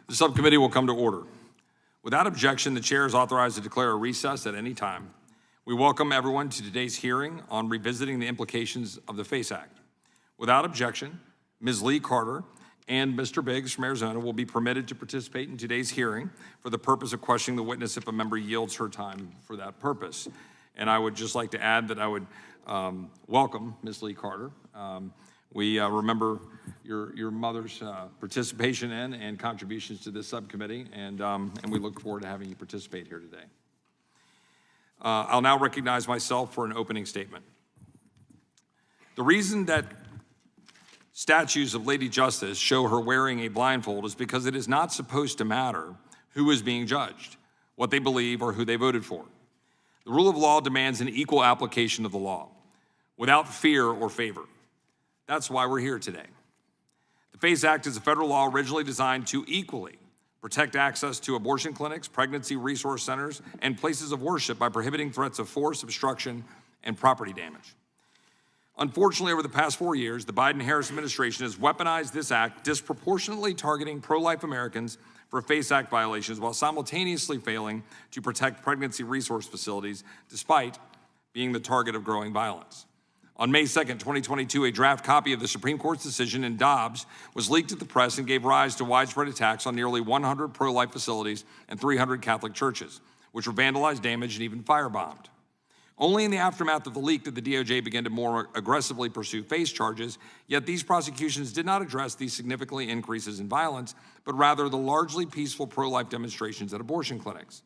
The subcommittee will come to order. Without objection, the chair is authorized to declare a recess at any time. We welcome everyone to today's hearing on revisiting the implications of the FACE Act. Without objection, Ms. Lee Carter and Mr. Biggs from Arizona will be permitted to participate in today's hearing for the purpose of questioning the witness if a member yields her time for that purpose. And I would just like to add that I would welcome Ms. Lee Carter. We remember your mother's participation in and contributions to this subcommittee, and we look forward to having you participate here today. I'll now recognize myself for an opening statement. The reason that statues of Lady Justice show her wearing a blindfold is because it is not supposed to matter who is being judged, what they believe, or who they voted for. The rule of law demands an equal application of the law, without fear or favor. That's why we're here today. The FACE Act is a federal law originally designed to equally protect access to abortion clinics, pregnancy resource centers, and places of worship by prohibiting threats of force, obstruction, and property damage. Unfortunately, over the past 4 years, the Biden-Harris administration has weaponized this act, disproportionately targeting pro-life Americans for FACE Act violations while simultaneously failing to protect pregnancy resource facilities despite being the target of growing violence. On May 2nd, 2022, a draft copy of the Supreme Court's decision in Dobbs was leaked to the press and gave rise to widespread attacks on nearly 100 pro-life facilities and 300 Catholic churches, which were vandalized, damaged, and even firebombed. Only in the aftermath of the leak did the DOJ begin to more aggressively pursue FACE charges, yet these prosecutions did not address these significant increases in violence, but rather the largely peaceful pro-life demonstrations at abortion clinics.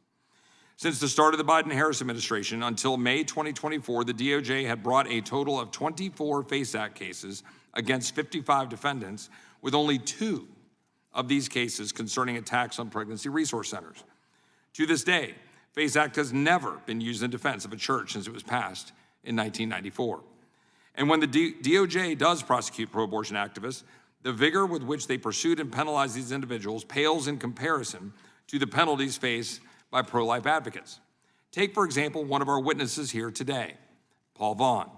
Since the start of the Biden-Harris administration until May 2024, the DOJ had brought a total of 24 FACE Act cases against 55 defendants, with only 2 of these cases concerning attacks on pregnancy resource centers. To this day, FACE Act has never been used in defense of a church since it was passed in 1994. And when the DOJ does prosecute pro-abortion activists, the vigor with which they pursued and penalized these individuals pales in comparison to the penalties faced by pro-life advocates. Take, for example, one of our witnesses here today, Paul Vaughn,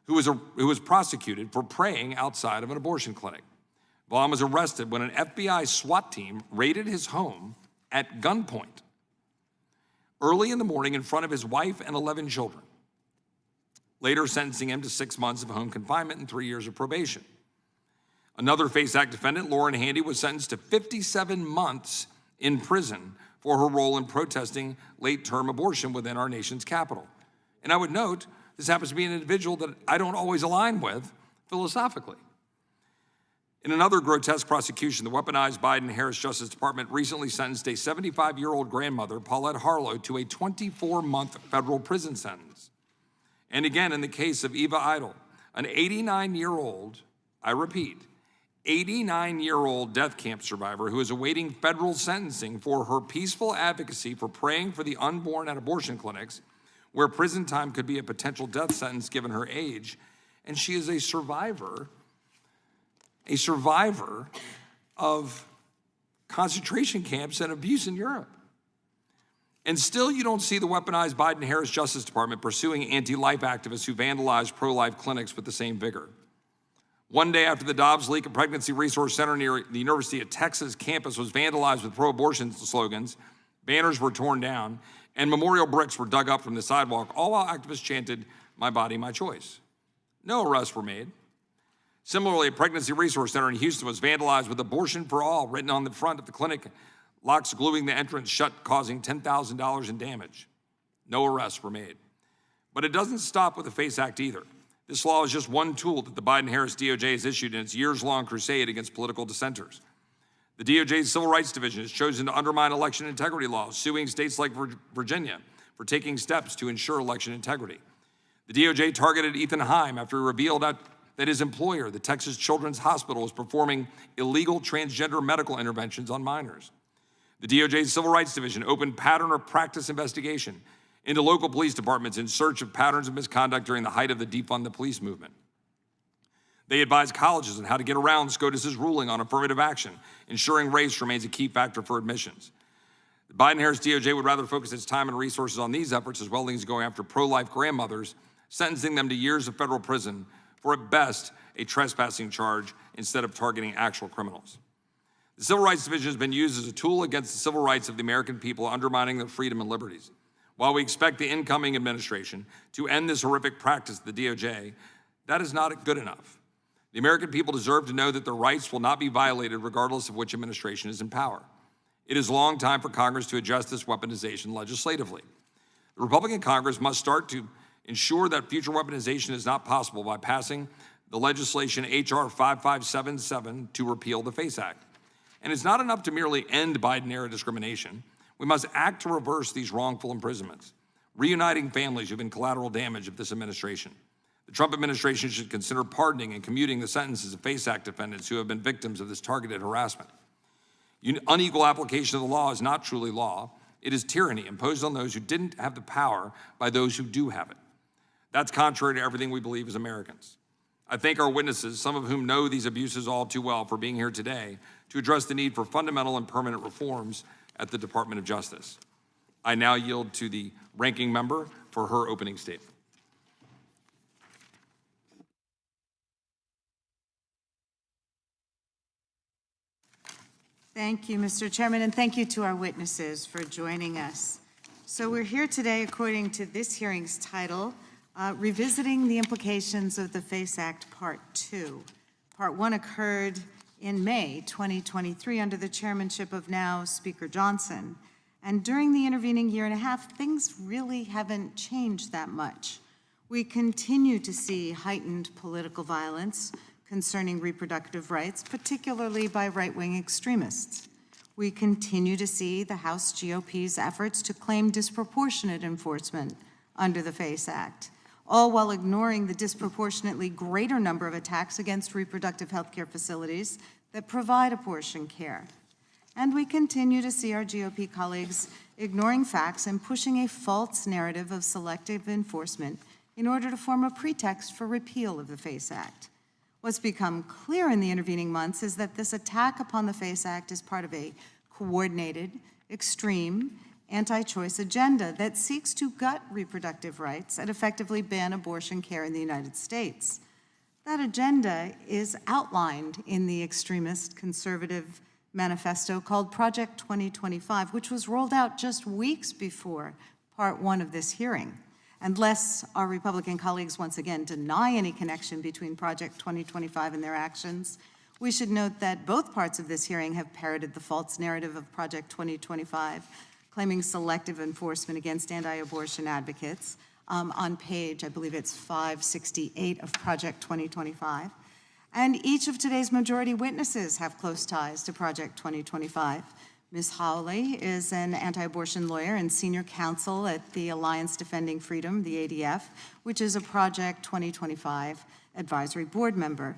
who was prosecuted for praying outside of an abortion clinic. Vaughn was arrested when an FBI SWAT team raided his home at gunpoint early in the morning in front of his wife and 11 children, later sentencing him to 6 months of home confinement and 3 years of probation. Another FACE Act defendant, Lauren Handy, was sentenced to 57 months in prison for her role in protesting late-term abortion within our nation's capital. And I would note, this happens to be an individual that I don't always align with philosophically. In another grotesque prosecution, the weaponized Biden-Harris Justice Department recently sentenced a 75-year-old grandmother, Paulette Harlow, to a 24-month federal prison sentence. And again, in the case of Eva Idle, an 89-year-old, I repeat, 89-year-old death camp survivor who is awaiting federal sentencing for her peaceful advocacy for praying for the unborn at abortion clinics, where prison time could be a potential death sentence given her age. And she is a survivor of concentration camps and abuse in Europe. And still you don't see the weaponized Biden-Harris Justice Department pursuing anti-life activists who vandalize pro-life clinics with the same vigor. One day after the Dobbs leak, a pregnancy resource center near the University of Texas campus was vandalized with pro-abortion slogans, banners were torn down, and memorial bricks were dug up from the sidewalk, all while activists chanted, "My body, my choice." No arrests were made. Similarly, a pregnancy resource center in Houston was vandalized with "Abortion for All" written on the front of the clinic, locks gluing the entrance shut, causing $10,000 in damage. No arrests were made. But it doesn't stop with the FACE Act either. This law is just one tool that the Biden-Harris DOJ has issued in its years-long crusade against political dissenters. The DOJ's Civil Rights Division has chosen to undermine election integrity laws, suing states like Virginia for taking steps to ensure election integrity. The DOJ targeted Ethan Heim after he revealed that his employer, the Texas Children's Hospital, was performing illegal transgender medical interventions on minors. The DOJ's Civil Rights Division opened pattern or practice investigation into local police departments in search of patterns of misconduct during the height of the defund the police movement. They advised colleges on how to get around SCOTUS's ruling on affirmative action, ensuring race remains a key factor for admissions. The Biden-Harris DOJ would rather focus its time and resources on these efforts as well as going after pro-life grandmothers, sentencing them to years of federal prison for, at best, a trespassing charge instead of targeting actual criminals. The Civil Rights Division has been used as a tool against the civil rights of the American people, undermining their freedom and liberties. While we expect the incoming administration to end this horrific practice of the DOJ, that is not good enough. The American people deserve to know that their rights will not be violated regardless of which administration is in power. It is long time for Congress to address this weaponization legislatively. The Republican Congress must start to ensure that future weaponization is not possible by passing the legislation H.R. 5577 to repeal the FACE Act. And it's not enough to merely end Biden-era discrimination. We must act to reverse these wrongful imprisonments, reuniting families who've been collateral damage of this administration. The Trump administration should consider pardoning and commuting the sentences of FACE Act defendants who have been victims of this targeted harassment. Unequal application of the law is not truly law. It is tyranny imposed on those who didn't have the power by those who do have it. That's contrary to everything we believe as Americans. I thank our witnesses, some of whom know these abuses all too well, for being here today to address the need for fundamental and permanent reforms at the Department of Justice. I now yield to the ranking member for her opening statement. Thank you, Mr. Chairman, and thank you to our witnesses for joining us. So we're here today according to this hearing's title, Revisiting the Implications of the FACE Act, Part 2. Part 1 occurred in May 2023 under the chairmanship of now Speaker Johnson. And during the intervening year and a half, things really haven't changed that much. We continue to see heightened political violence concerning reproductive rights, particularly by right-wing extremists. We continue to see the House GOP's efforts to claim disproportionate enforcement under the FACE Act, all while ignoring the disproportionately greater number of attacks against reproductive health care facilities that provide abortion care. And we continue to see our GOP colleagues ignoring facts and pushing a false narrative of selective enforcement in order to form a pretext for repeal of the FACE Act. What's become clear in the intervening months is that this attack upon the FACE Act is part of a coordinated, extreme, anti-choice agenda that seeks to gut reproductive rights and effectively ban abortion care in the United States. That agenda is outlined in the extremist conservative manifesto called Project 2025, which was rolled out just weeks before Part 1 of this hearing. Unless our Republican colleagues once again deny any connection between Project 2025 and their actions, we should note that both parts of this hearing have parroted the false narrative of Project 2025, claiming selective enforcement against anti-abortion advocates on page, I believe it's 568 of Project 2025. And each of today's majority witnesses have close ties to Project 2025. Ms. Hawley is an anti-abortion lawyer and senior counsel at the Alliance Defending Freedom, the ADF, which is a Project 2025 advisory board member.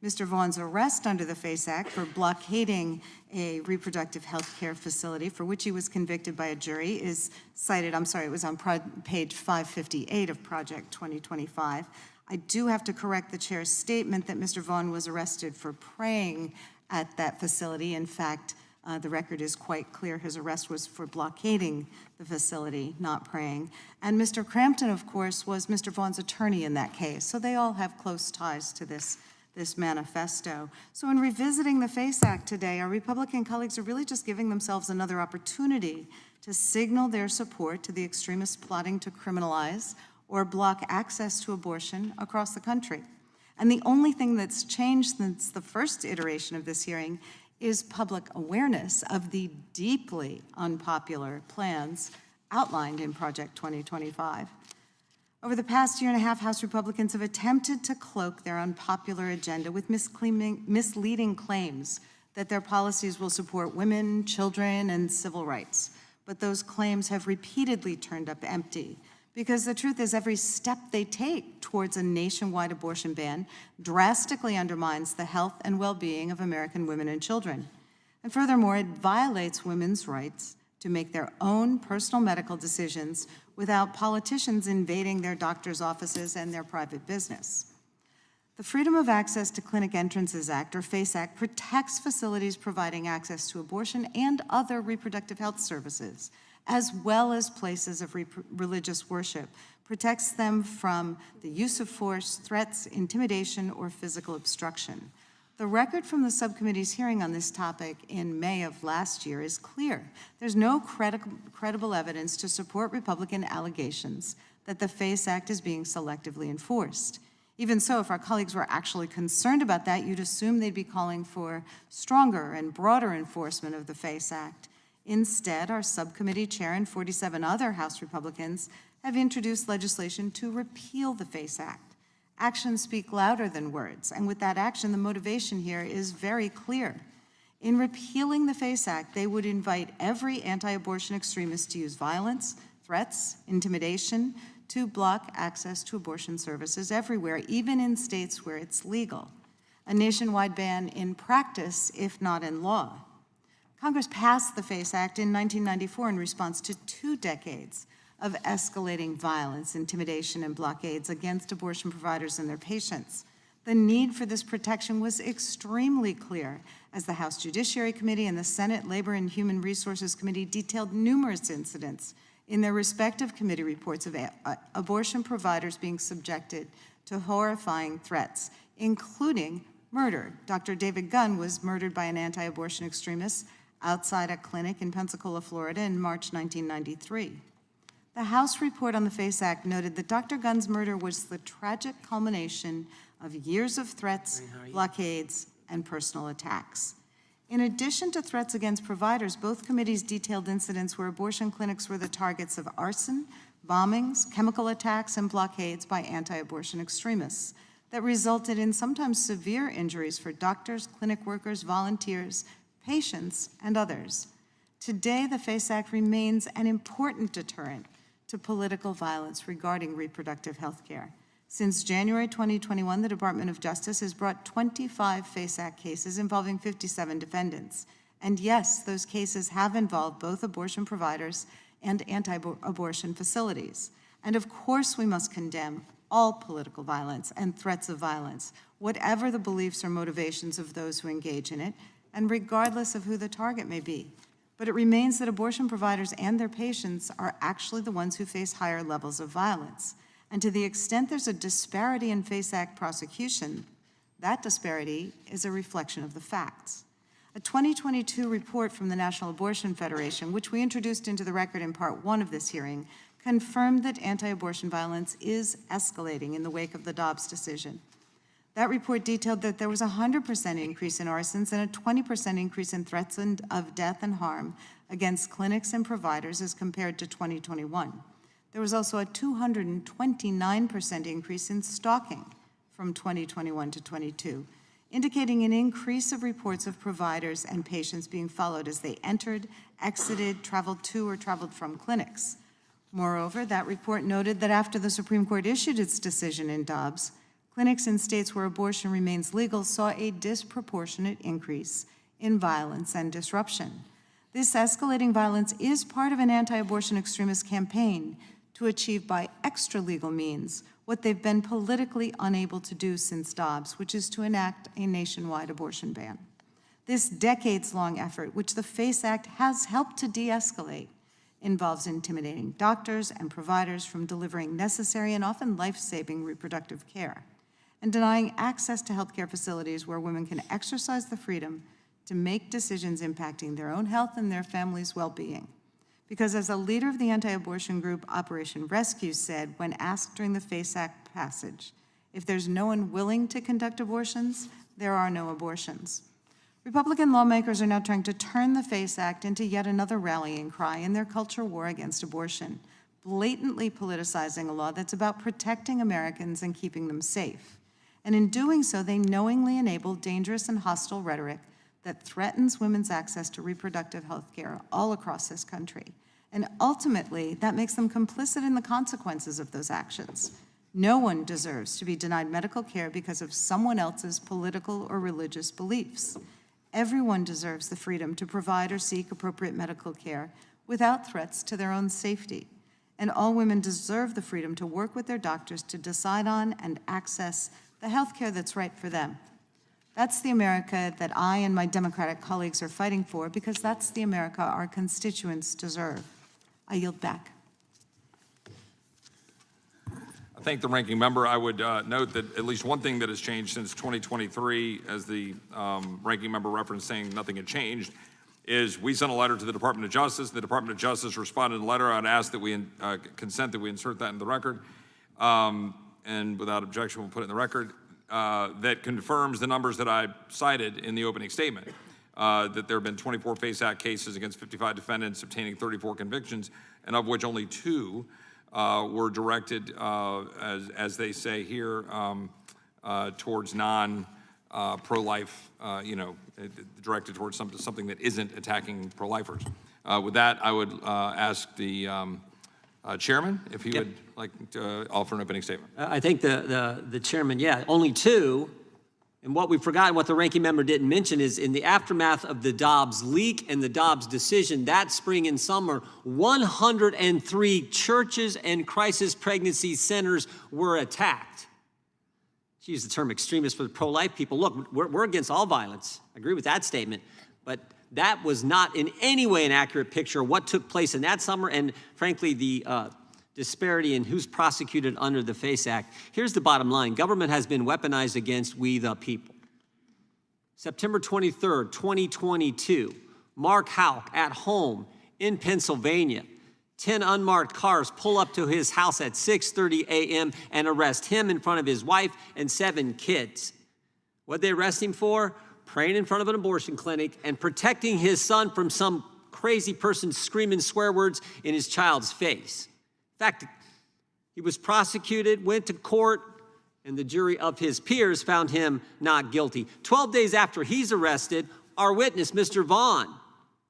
Mr. Vaughn's arrest under the FACE Act for blockading a reproductive health care facility for which he was convicted by a jury is cited, it was on page 558 of Project 2025. I do have to correct the chair's statement that Mr. Vaughn was arrested for praying at that facility. In fact, the record is quite clear. His arrest was for blockading the facility, not praying. And Mr. Crampton, of course, was Mr. Vaughn's attorney in that case. So they all have close ties to this manifesto. So in revisiting the FACE Act today, our Republican colleagues are really just giving themselves another opportunity to signal their support to the extremists plotting to criminalize or block access to abortion across the country. And the only thing that's changed since the first iteration of this hearing is public awareness of the deeply unpopular plans outlined in Project 2025. Over the past year and a half, House Republicans have attempted to cloak their unpopular agenda with misleading claims that their policies will support women, children, and civil rights. But those claims have repeatedly turned up empty, because the truth is every step they take towards a nationwide abortion ban drastically undermines the health and well-being of American women and children. And furthermore, it violates women's rights to make their own personal medical decisions without politicians invading their doctors' offices and their private business. The Freedom of Access to Clinic Entrances Act, or FACE Act, protects facilities providing access to abortion and other reproductive health services, as well as places of religious worship, protects them from the use of force, threats, intimidation, or physical obstruction. The record from the subcommittee's hearing on this topic in May of last year is clear. There's no credible evidence to support Republican allegations that the FACE Act is being selectively enforced. Even so, if our colleagues were actually concerned about that, you'd assume they'd be calling for stronger and broader enforcement of the FACE Act. Instead, our subcommittee chair and 47 other House Republicans have introduced legislation to repeal the FACE Act. Actions speak louder than words, and with that action, the motivation here is very clear. In repealing the FACE Act, they would invite every anti-abortion extremist to use violence, threats, intimidation, to block access to abortion services everywhere, even in states where it's legal. A nationwide ban in practice, if not in law. Congress passed the FACE Act in 1994 in response to 2 decades of escalating violence, intimidation, and blockades against abortion providers and their patients. The need for this protection was extremely clear as the House Judiciary Committee and the Senate Labor and Human Resources Committee detailed numerous incidents in their respective committee reports of abortion providers being subjected to horrifying threats, including murder. Dr. David Gunn was murdered by an anti-abortion extremist outside a clinic in Pensacola, Florida in March 1993. The House report on the FACE Act noted that Dr. Gunn's murder was the tragic culmination of years of threats, blockades, and personal attacks. In addition to threats against providers, both committees detailed incidents where abortion clinics were the targets of arson, bombings, chemical attacks, and blockades by anti-abortion extremists that resulted in sometimes severe injuries for doctors, clinic workers, volunteers, patients, and others. Today, the FACE Act remains an important deterrent to political violence regarding reproductive health care. Since January 2021, the Department of Justice has brought 25 FACE Act cases involving 57 defendants. And yes, those cases have involved both abortion providers and anti-abortion facilities. And of course, we must condemn all political violence and threats of violence, whatever the beliefs or motivations of those who engage in it, and regardless of who the target may be. But it remains that abortion providers and their patients are actually the ones who face higher levels of violence. And to the extent there's a disparity in FACE Act prosecution, that disparity is a reflection of the facts. A 2022 report from the National Abortion Federation, which we introduced into the record in Part 1 of this hearing, confirmed that anti-abortion violence is escalating in the wake of the Dobbs decision. That report detailed that there was a 100% increase in arsons and a 20% increase in threats of death and harm against clinics and providers as compared to 2021. There was also a 229% increase in stalking from 2021 to 22, indicating an increase of reports of providers and patients being followed as they entered, exited, traveled to, or traveled from clinics. Moreover, that report noted that after the Supreme Court issued its decision in Dobbs, clinics in states where abortion remains legal saw a disproportionate increase in violence and disruption. This escalating violence is part of an anti-abortion extremist campaign to achieve by extra-legal means what they've been politically unable to do since Dobbs, which is to enact a nationwide abortion ban. This decades-long effort, which the FACE Act has helped to de-escalate, involves intimidating doctors and providers from delivering necessary and often life-saving reproductive care, and denying access to healthcare facilities where women can exercise the freedom to make decisions impacting their own health and their family's well-being. Because as a leader of the anti-abortion group Operation Rescue said when asked during the FACE Act passage, if there's no one willing to conduct abortions, there are no abortions. Republican lawmakers are now trying to turn the FACE Act into yet another rallying cry in their culture war against abortion, blatantly politicizing a law that's about protecting Americans and keeping them safe. And in doing so, they knowingly enable dangerous and hostile rhetoric that threatens women's access to reproductive health care all across this country. And ultimately, that makes them complicit in the consequences of those actions. No one deserves to be denied medical care because of someone else's political or religious beliefs. Everyone deserves the freedom to provide or seek appropriate medical care without threats to their own safety. And all women deserve the freedom to work with their doctors to decide on and access the health care that's right for them. That's the America that I and my Democratic colleagues are fighting for, because that's the America our constituents deserve. I yield back. thank the ranking member. I would note that at least one thing that has changed since 2023, as the ranking member referenced saying nothing had changed, is we sent a letter to the Department of Justice. The Department of Justice responded in a letter. I'd ask that we consent that we insert that in the record. And without objection, we'll put it in the record, that confirms the numbers that I cited in the opening statement, that there have been 24 FACE Act cases against 55 defendants, obtaining 34 convictions, and of which only 2 were directed, as they say here, towards non-pro-life, directed towards something that isn't attacking pro-lifers. With that, I would ask the chairman if he would like to offer an opening statement. I think the chairman, only 2. And what we forgot, what the ranking member didn't mention, is in the aftermath of the Dobbs leak and the Dobbs decision that spring and summer, 103 churches and crisis pregnancy centers were attacked. She used the term extremist for the pro-life people. Look, we're against all violence. I agree with that statement. But that was not in any way an accurate picture of what took place in that summer and, frankly, the disparity in who's prosecuted under the FACE Act. Here's the bottom line. Government has been weaponized against we the people. September 23rd, 2022, Mark Houck at home in Pennsylvania. 10 unmarked cars pull up to his house at 6:30 a.m. and arrest him in front of his wife and 7 kids. What'd they arrest him for? Praying in front of an abortion clinic and protecting his son from some crazy person screaming swear words in his child's face. In fact, he was prosecuted, went to court, and the jury of his peers found him not guilty. 12 days after he's arrested, our witness, Mr. Vaughn,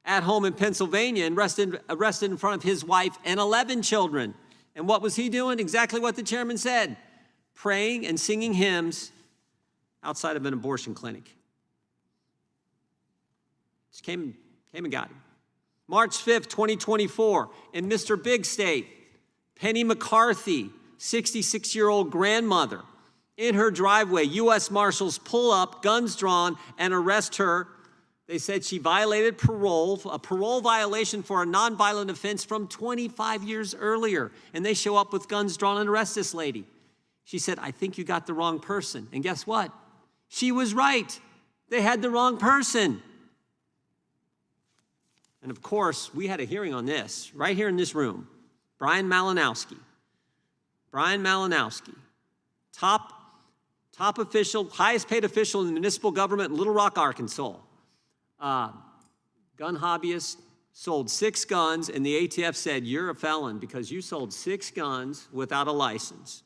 at home in Pennsylvania and arrested in front of his wife and 11 children. And what was he doing? Exactly what the chairman said, praying and singing hymns outside of an abortion clinic. Just came and got him. March 5th, 2024, in Mr. Big State, Penny McCarthy, 66-year-old grandmother, in her driveway, U.S. Marshals pull up, guns drawn, and arrest her. They said she violated parole, a parole violation for a nonviolent offense from 25 years earlier. And they show up with guns drawn and arrest this lady. She said, I think you got the wrong person. And guess what? She was right. They had the wrong person. And of course, we had a hearing on this right here in this room. Brian Malinowski, top official, highest paid official in the municipal government in Little Rock, Arkansas. Gun hobbyist, sold 6 guns, and the ATF said, you're a felon because you sold 6 guns without a license.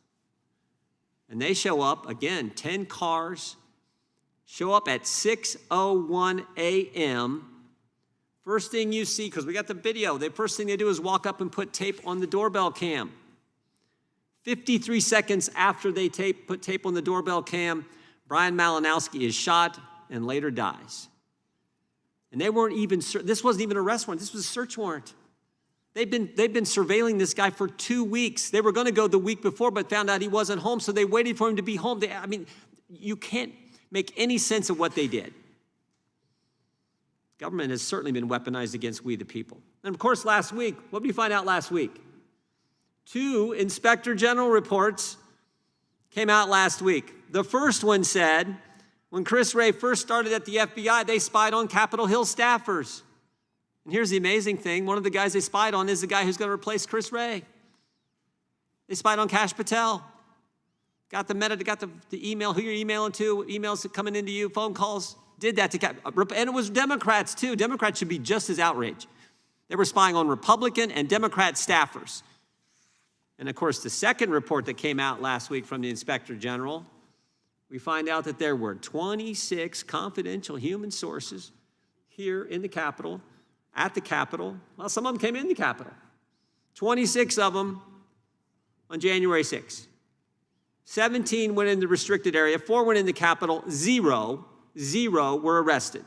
And they show up, again, 10 cars, show up at 6:01 a.m., First thing you see, because we got the video, the first thing they do is walk up and put tape on the doorbell cam. 53 seconds after they put tape on the doorbell cam, Brian Malinowski is shot and later dies. And they weren't even, this wasn't even an arrest warrant, this was a search warrant. They've been surveilling this guy for 2 weeks. They were going to go the week before, but found out he wasn't home, so they waited for him to be home. You can't make any sense of what they did. Government has certainly been weaponized against we the people. And of course, last week, what did we find out last week? 2 Inspector General reports came out last week. The first one said, when Chris Wray first started at the FBI, they spied on Capitol Hill staffers. And here's the amazing thing. One of the guys they spied on is the guy who's going to replace Chris Wray. They spied on Kash Patel. Got the email, who you're emailing to, emails coming into you, phone calls. Did that to, and it was Democrats too. Democrats should be just as outraged. They were spying on Republican and Democrat staffers. And of course, the second report that came out last week from the Inspector General, we find out that there were 26 confidential human sources here in the Capitol, at the Capitol. Well, some of them came in the Capitol. 26 of them on January 6th. 17 went in the restricted area, 4 went in the Capitol, 0 were arrested.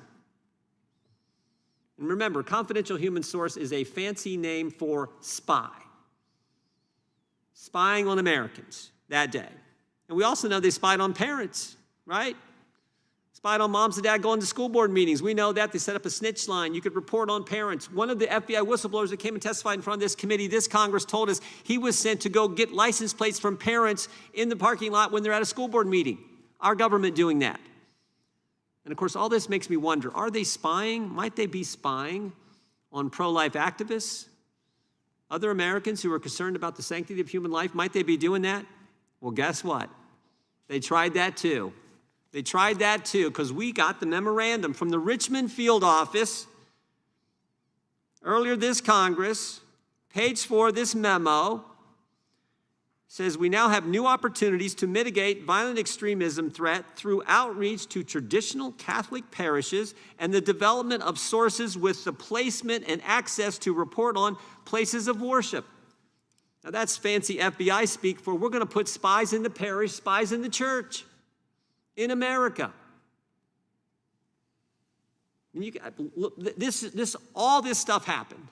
And remember, confidential human source is a fancy name for spy. Spying on Americans that day. And we also know they spied on parents, right? Spied on moms and dad going to school board meetings. We know that. They set up a snitch line. You could report on parents. One of the FBI whistleblowers that came and testified in front of this committee, this Congress, told us he was sent to go get license plates from parents in the parking lot when they're at a school board meeting. Our government doing that. And of course, all this makes me wonder, are they spying? Might they be spying on pro-life activists? Other Americans who are concerned about the sanctity of human life, might they be doing that? Well, guess what? They tried that too. They tried that too, because we got the memorandum from the Richmond field office earlier this Congress. Page 4 of this memo says we now have new opportunities to mitigate violent extremism threat through outreach to traditional Catholic parishes and the development of sources with the placement and access to report on places of worship. Now that's fancy FBI speak for we're going to put spies in the parish, spies in the church. In America. And all this stuff happened.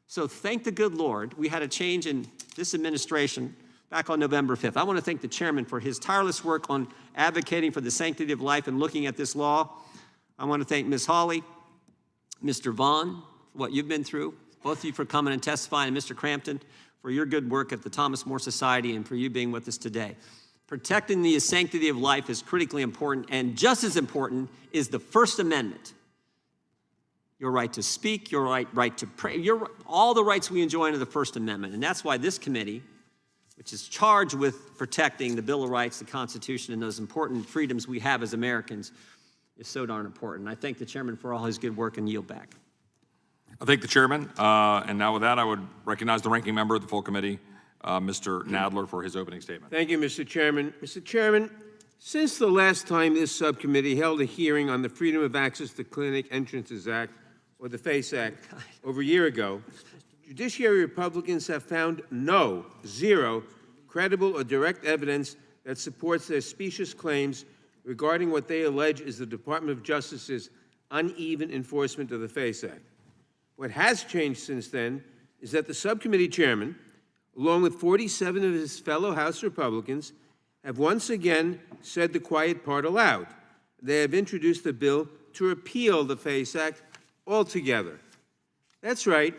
So thank the good Lord, we had a change in this administration back on November 5th. I want to thank the chairman for his tireless work on advocating for the sanctity of life and looking at this law. I want to thank Ms. Hawley, Mr. Vaughn, for what you've been through, both of you for coming and testifying, and Mr. Crampton for your good work at the Thomas More Society and for you being with us today. Protecting the sanctity of life is critically important, and just as important is the First Amendment. Your right to speak, your right to pray, all the rights we enjoy under the First Amendment. And that's why this committee, which is charged with protecting the Bill of Rights, the Constitution, and those important freedoms we have as Americans, is so darn important. I thank the chairman for all his good work and yield back. I thank the chairman. And now with that, I would recognize the ranking member of the full committee, Mr. Nadler, for his opening statement. Thank you, Mr. Chairman. Mr. Chairman, since the last time this subcommittee held a hearing on the Freedom of Access to Clinic Entrances Act, or the FACE Act, over a year ago, Judiciary Republicans have found zero credible or direct evidence that supports their specious claims regarding what they allege is the Department of Justice's uneven enforcement of the FACE Act. What has changed since then is that the subcommittee chairman, along with 47 of his fellow House Republicans, have once again said the quiet part aloud. They have introduced a bill to repeal the FACE Act altogether. That's right,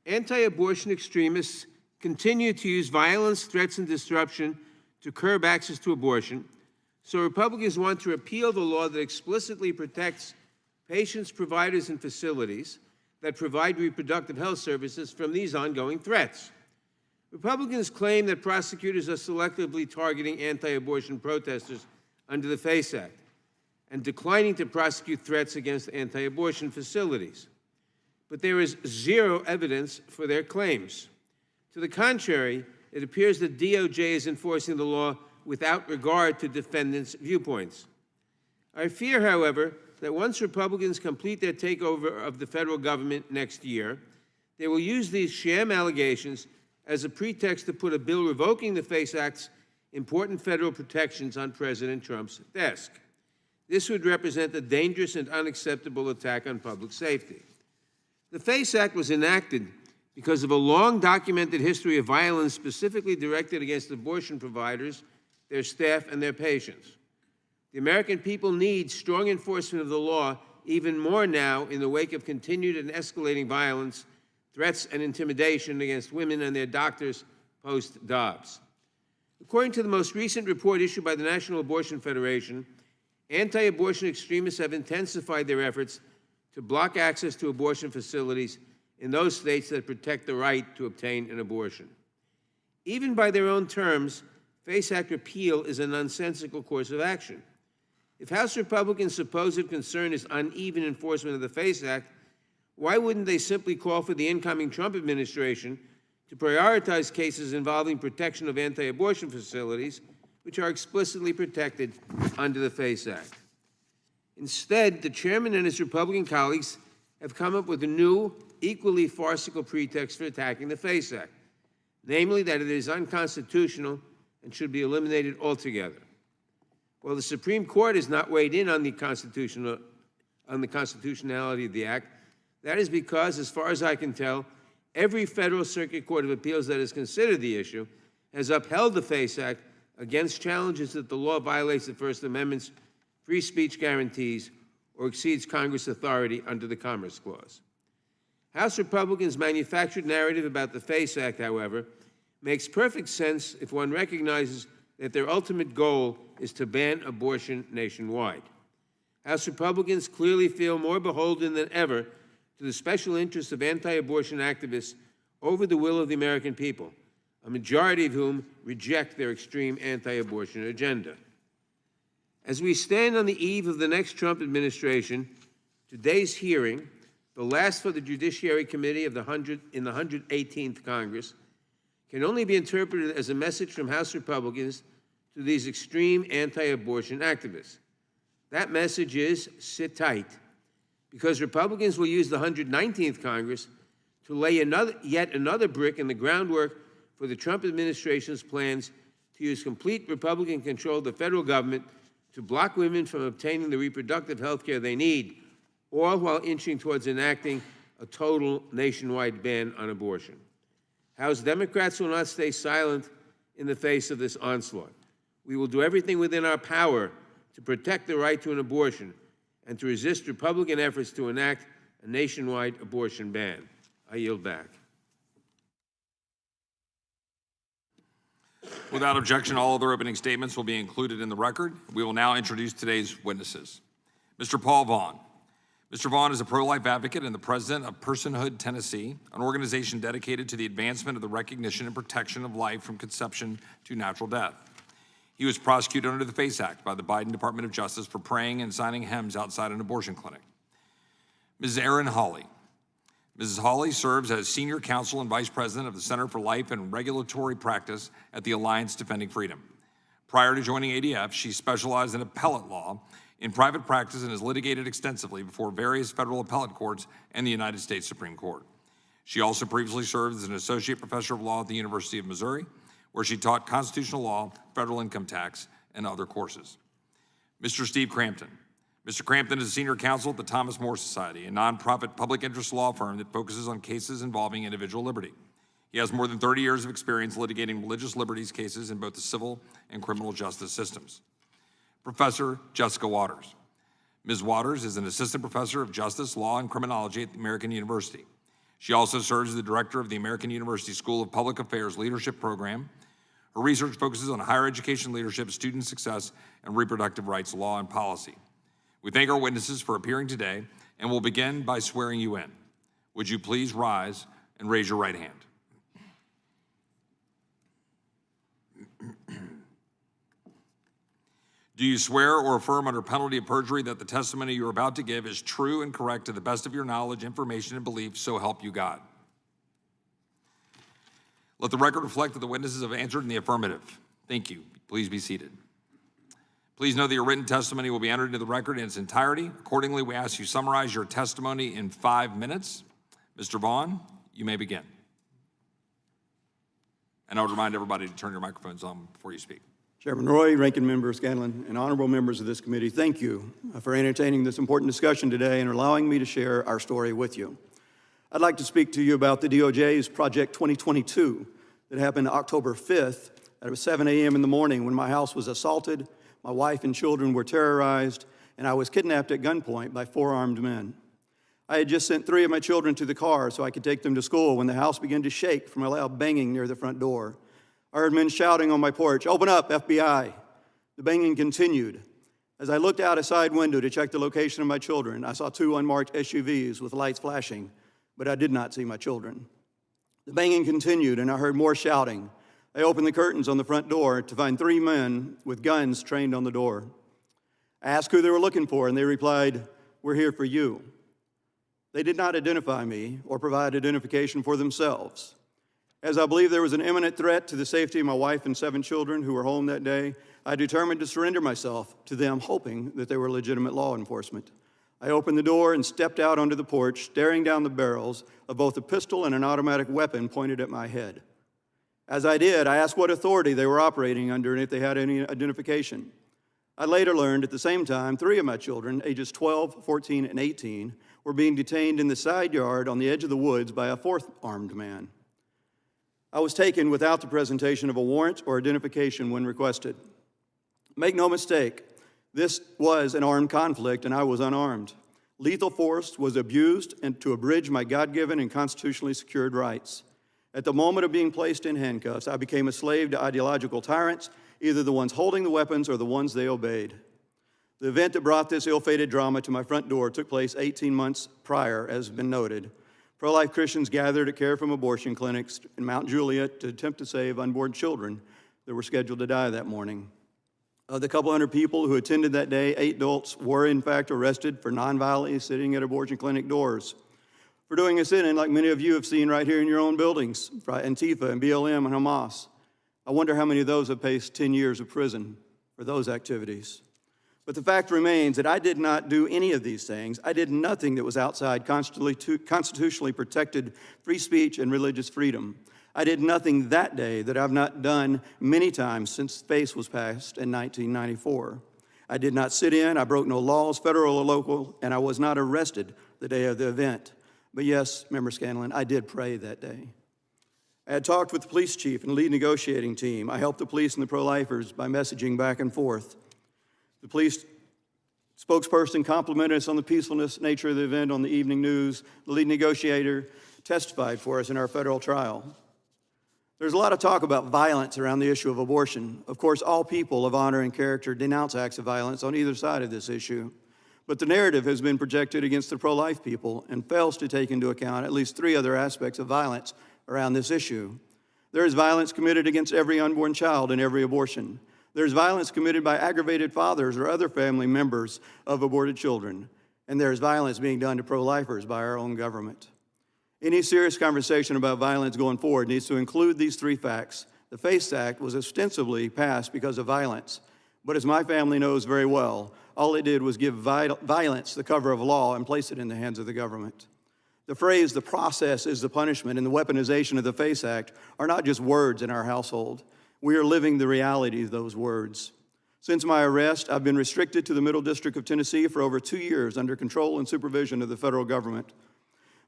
anti-abortion extremists continue to use violence, threats, and disruption to curb access to abortion, so Republicans want to repeal the law that explicitly protects patients, providers, and facilities that provide reproductive health services from these ongoing threats. Republicans claim that prosecutors are selectively targeting anti-abortion protesters under the FACE Act and declining to prosecute threats against anti-abortion facilities. But there is zero evidence for their claims. To the contrary, it appears that DOJ is enforcing the law without regard to defendants' viewpoints. I fear, however, that once Republicans complete their takeover of the federal government next year, they will use these sham allegations as a pretext to put a bill revoking the FACE Act's important federal protections on President Trump's desk. This would represent a dangerous and unacceptable attack on public safety. The FACE Act was enacted because of a long documented history of violence specifically directed against abortion providers, their staff, and their patients. The American people need strong enforcement of the law even more now in the wake of continued and escalating violence, threats, and intimidation against women and their doctors post-Dobbs. According to the most recent report issued by the National Abortion Federation, anti-abortion extremists have intensified their efforts to block access to abortion facilities in those states that protect the right to obtain an abortion. Even by their own terms, FACE Act repeal is a nonsensical course of action. If House Republicans' supposed concern is uneven enforcement of the FACE Act, why wouldn't they simply call for the incoming Trump administration to prioritize cases involving protection of anti-abortion facilities, which are explicitly protected under the FACE Act? Instead, the chairman and his Republican colleagues have come up with a new, equally farcical pretext for attacking the FACE Act, namely that it is unconstitutional and should be eliminated altogether. While the Supreme Court has not weighed in on the constitutionality of the act, that is because, as far as I can tell, every federal circuit court of appeals that has considered the issue has upheld the FACE Act against challenges that the law violates the First Amendment's free speech guarantees, or exceeds Congress' authority under the Commerce Clause. House Republicans' manufactured narrative about the FACE Act, however, makes perfect sense if one recognizes that their ultimate goal is to ban abortion nationwide. House Republicans clearly feel more beholden than ever to the special interests of anti-abortion activists over the will of the American people, a majority of whom reject their extreme anti-abortion agenda. As we stand on the eve of the next Trump administration, today's hearing, the last for the Judiciary Committee in the 118th Congress, can only be interpreted as a message from House Republicans to these extreme anti-abortion activists. That message is, sit tight, because Republicans will use the 119th Congress to lay yet another brick in the groundwork for the Trump administration's plans to use complete Republican control of the federal government to block women from obtaining the reproductive health care they need, all while inching towards enacting a total nationwide ban on abortion. House Democrats will not stay silent in the face of this onslaught. We will do everything within our power to protect the right to an abortion and to resist Republican efforts to enact a nationwide abortion ban. I yield back. Without objection, all other opening statements will be included in the record. We will now introduce today's witnesses. Mr. Paul Vaughn. Mr. Vaughn is a pro-life advocate and the president of Personhood Tennessee, an organization dedicated to the advancement of the recognition and protection of life from conception to natural death. He was prosecuted under the FACE Act by the Biden Department of Justice for praying and signing hymns outside an abortion clinic. Mrs. Erin Hawley. Mrs. Hawley serves as senior counsel and vice president of the Center for Life and Regulatory Practice at the Alliance Defending Freedom. Prior to joining ADF, she specialized in appellate law in private practice and has litigated extensively before various federal appellate courts and the United States Supreme Court. She also previously served as an associate professor of law at the University of Missouri, where she taught constitutional law, federal income tax, and other courses. Mr. Steve Crampton. Mr. Crampton is a senior counsel at the Thomas More Society, a nonprofit public interest law firm that focuses on cases involving individual liberty. He has more than 30 years of experience litigating religious liberties cases in both the civil and criminal justice systems. Professor Jessica Waters. Ms. Waters is an assistant professor of justice, law, and criminology at the American University. She also serves as the director of the American University School of Public Affairs Leadership Program. Her research focuses on higher education leadership, student success, and reproductive rights law and policy. We thank our witnesses for appearing today, and we'll begin by swearing you in. Would you please rise and raise your right hand? Do you swear or affirm under penalty of perjury that the testimony you are about to give is true and correct to the best of your knowledge, information, and belief, so help you God? Let the record reflect that the witnesses have answered in the affirmative. Thank you. Please be seated. Please know that your written testimony will be entered into the record in its entirety. Accordingly, we ask you summarize your testimony in 5 minutes. Mr. Vaughn, you may begin. And I would remind everybody to turn your microphones on before you speak. Chairman Roy, Ranking Member Scanlon, and honorable members of this committee, thank you for entertaining this important discussion today and allowing me to share our story with you. I'd like to speak to you about the DOJ's Project 2022 that happened October 5th at 7 a.m. in the morning when my house was assaulted, my wife and children were terrorized, and I was kidnapped at gunpoint by 4 armed men. I had just sent 3 of my children to the car so I could take them to school when the house began to shake from a loud banging near the front door. I heard men shouting on my porch, "Open up, FBI." The banging continued. As I looked out a side window to check the location of my children, I saw 2 unmarked SUVs with lights flashing, but I did not see my children. The banging continued, and I heard more shouting. I opened the curtains on the front door to find 3 men with guns trained on the door. I asked who they were looking for, and they replied, "We're here for you." They did not identify me or provide identification for themselves. As I believed there was an imminent threat to the safety of my wife and 7 children who were home that day, I determined to surrender myself to them, hoping that they were legitimate law enforcement. I opened the door and stepped out onto the porch, staring down the barrels of both a pistol and an automatic weapon pointed at my head. As I did, I asked what authority they were operating under and if they had any identification. I later learned at the same time 3 of my children, ages 12, 14, and 18, were being detained in the side yard on the edge of the woods by a 4th armed man. I was taken without the presentation of a warrant or identification when requested. Make no mistake, This was an armed conflict, and I was unarmed. Lethal force was abused and to abridge my God-given and constitutionally secured rights. At the moment of being placed in handcuffs, I became a slave to ideological tyrants, either the ones holding the weapons or the ones they obeyed. The event that brought this ill-fated drama to my front door took place 18 months prior, as has been noted. Pro-life Christians gathered at care from abortion clinics in Mount Juliet to attempt to save unborn children that were scheduled to die that morning. Of the couple hundred people who attended that day, 8 adults were in fact arrested for nonviolently sitting at abortion clinic doors. For doing a sit-in like many of you have seen right here in your own buildings, Antifa and BLM and Hamas. I wonder how many of those have faced 10 years of prison for those activities. But the fact remains that I did not do any of these things. I did nothing that was outside constitutionally protected free speech and religious freedom. I did nothing that day that I've not done many times since FACE was passed in 1994. I did not sit in, I broke no laws, federal or local, and I was not arrested the day of the event. But yes, Member Scanlon, I did pray that day. I had talked with the police chief and lead negotiating team. I helped the police and the pro-lifers by messaging back and forth. The police spokesperson complimented us on the peacefulness nature of the event on the evening news. The lead negotiator testified for us in our federal trial. There's a lot of talk about violence around the issue of abortion. Of course, all people of honor and character denounce acts of violence on either side of this issue. But the narrative has been projected against the pro-life people and fails to take into account at least 3 other aspects of violence around this issue. There is violence committed against every unborn child in every abortion. There's violence committed by aggravated fathers or other family members of aborted children. And there's violence being done to pro-lifers by our own government. Any serious conversation about violence going forward needs to include these 3 facts. The FACE Act was ostensibly passed because of violence, but as my family knows very well, all it did was give violence the cover of law and place it in the hands of the government. The phrase, the process is the punishment, and the weaponization of the FACE Act are not just words in our household. We are living the reality of those words. Since my arrest, I've been restricted to the Middle District of Tennessee for over 2 years under control and supervision of the federal government.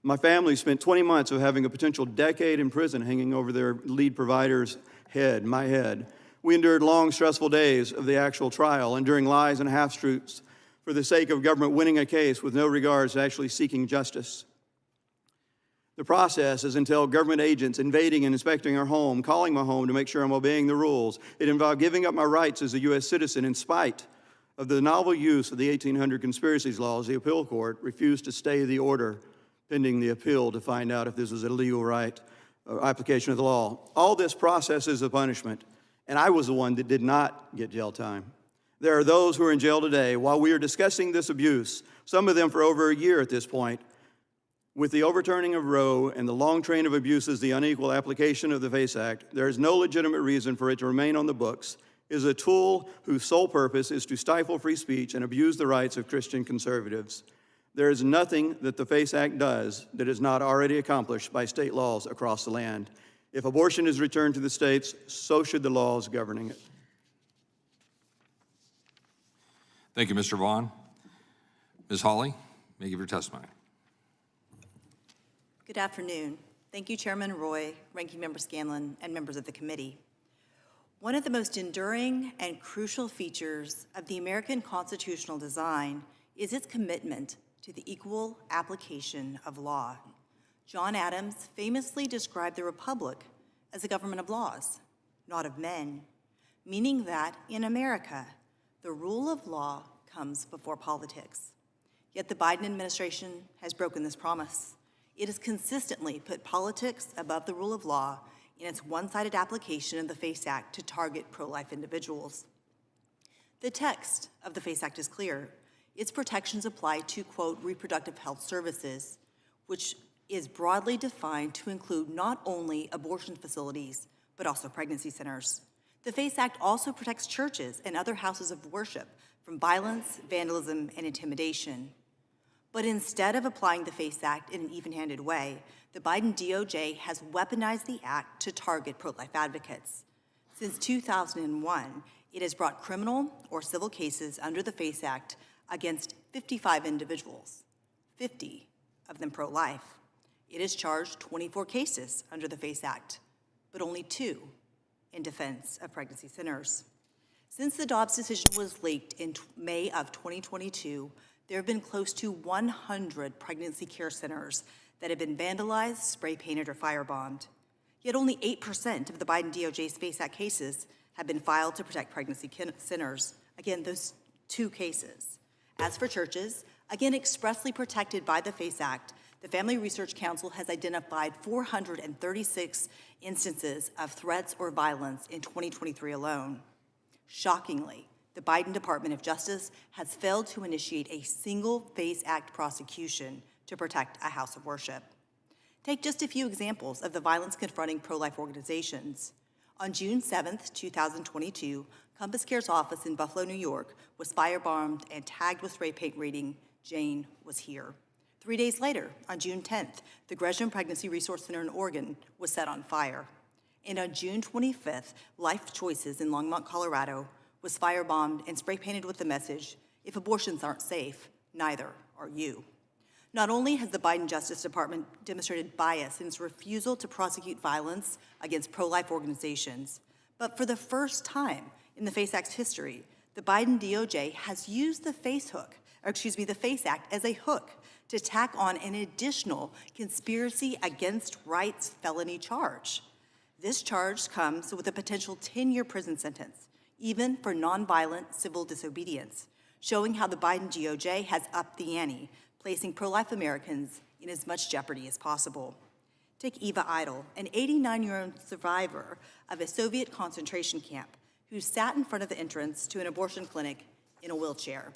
My family spent 20 months of having a potential decade in prison hanging over their lead provider's head, my head. We endured long, stressful days of the actual trial, enduring lies and half-truths for the sake of government winning a case with no regards to actually seeking justice. The process is entailed government agents invading and inspecting our home, calling my home to make sure I'm obeying the rules. It involved giving up my rights as a U.S. citizen in spite of the novel use of the 1800 conspiracies laws. The appeal court refused to stay the order pending the appeal to find out if this was a legal right or application of the law. All this process is a punishment, and I was the one that did not get jail time. There are those who are in jail today while we are discussing this abuse, some of them for over a year at this point. With the overturning of Roe and the long train of abuses, the unequal application of the FACE Act, there is no legitimate reason for it to remain on the books. It is a tool whose sole purpose is to stifle free speech and abuse the rights of Christian conservatives. There is nothing that the FACE Act does that is not already accomplished by state laws across the land. If abortion is returned to the states, so should the laws governing it. Thank you, Mr. Vaughn. Ms. Hawley, may you give your testimony. Good afternoon. Thank you, Chairman Roy, Ranking Member Scanlon, and members of the committee. One of the most enduring and crucial features of the American constitutional design is its commitment to the equal application of law. John Adams famously described the Republic as a government of laws, not of men, meaning that in America, the rule of law comes before politics. Yet the Biden administration has broken this promise. It has consistently put politics above the rule of law in its one-sided application of the FACE Act to target pro-life individuals. The text of the FACE Act is clear. Its protections apply to, quote, reproductive health services, which is broadly defined to include not only abortion facilities, but also pregnancy centers. The FACE Act also protects churches and other houses of worship from violence, vandalism, and intimidation. But instead of applying the FACE Act in an even-handed way, the Biden DOJ has weaponized the act to target pro-life advocates. Since 2001, it has brought criminal or civil cases under the FACE Act against 55 individuals, 50 of them pro-life. It has charged 24 cases under the FACE Act, but only 2 in defense of pregnancy centers. Since the Dobbs decision was leaked in May of 2022, there have been close to 100 pregnancy care centers that have been vandalized, spray painted, or firebombed. Yet only 8% of the Biden DOJ's FACE Act cases have been filed to protect pregnancy centers. Again, those 2 cases. As for churches, again expressly protected by the FACE Act, the Family Research Council has identified 436 instances of threats or violence in 2023 alone. Shockingly, the Biden Department of Justice has failed to initiate a single FACE Act prosecution to protect a house of worship. Take just a few examples of the violence confronting pro-life organizations. On June 7th, 2022, Compass Care's office in Buffalo, New York was firebombed and tagged with spray paint reading, "Jane was here." 3 days later, on June 10th, the Gresham Pregnancy Resource Center in Oregon was set on fire. And on June 25th, Life Choices in Longmont, Colorado was firebombed and spray painted with the message, "If abortions aren't safe, neither are you." Not only has the Biden Justice Department demonstrated bias in its refusal to prosecute violence against pro-life organizations, but for the first time in the FACE Act's history, the Biden DOJ has used the FACE Act as a hook to tack on an additional conspiracy against rights felony charge. This charge comes with a potential 10-year prison sentence, even for nonviolent civil disobedience, showing how the Biden DOJ has upped the ante, placing pro-life Americans in as much jeopardy as possible. Take Eva Idle, an 89-year-old survivor of a Soviet concentration camp who sat in front of the entrance to an abortion clinic in a wheelchair.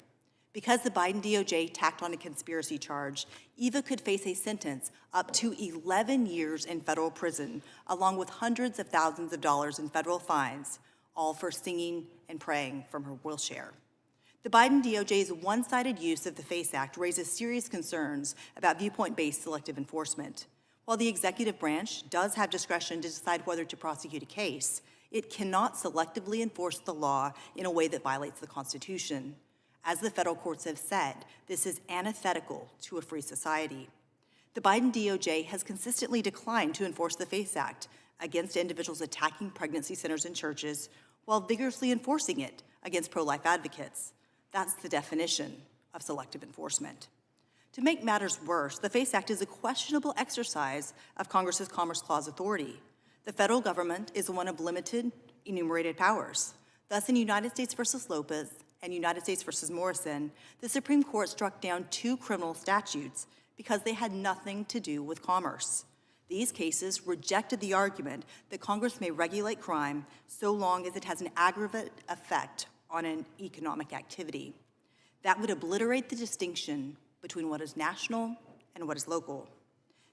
Because the Biden DOJ tacked on a conspiracy charge, Eva could face a sentence up to 11 years in federal prison, along with hundreds of thousands of dollars in federal fines, all for singing and praying from her wheelchair. The Biden DOJ's one-sided use of the FACE Act raises serious concerns about viewpoint-based selective enforcement. While the executive branch does have discretion to decide whether to prosecute a case, it cannot selectively enforce the law in a way that violates the Constitution. As the federal courts have said, this is antithetical to a free society. The Biden DOJ has consistently declined to enforce the FACE Act against individuals attacking pregnancy centers and churches, while vigorously enforcing it against pro-life advocates. That's the definition of selective enforcement. To make matters worse, the FACE Act is a questionable exercise of Congress's Commerce Clause authority. The federal government is one of limited enumerated powers. Thus, in United States v. Lopez and United States v. Morrison, the Supreme Court struck down 2 criminal statutes because they had nothing to do with commerce. These cases rejected the argument that Congress may regulate crime so long as it has an aggregate effect on an economic activity. That would obliterate the distinction between what is national and what is local.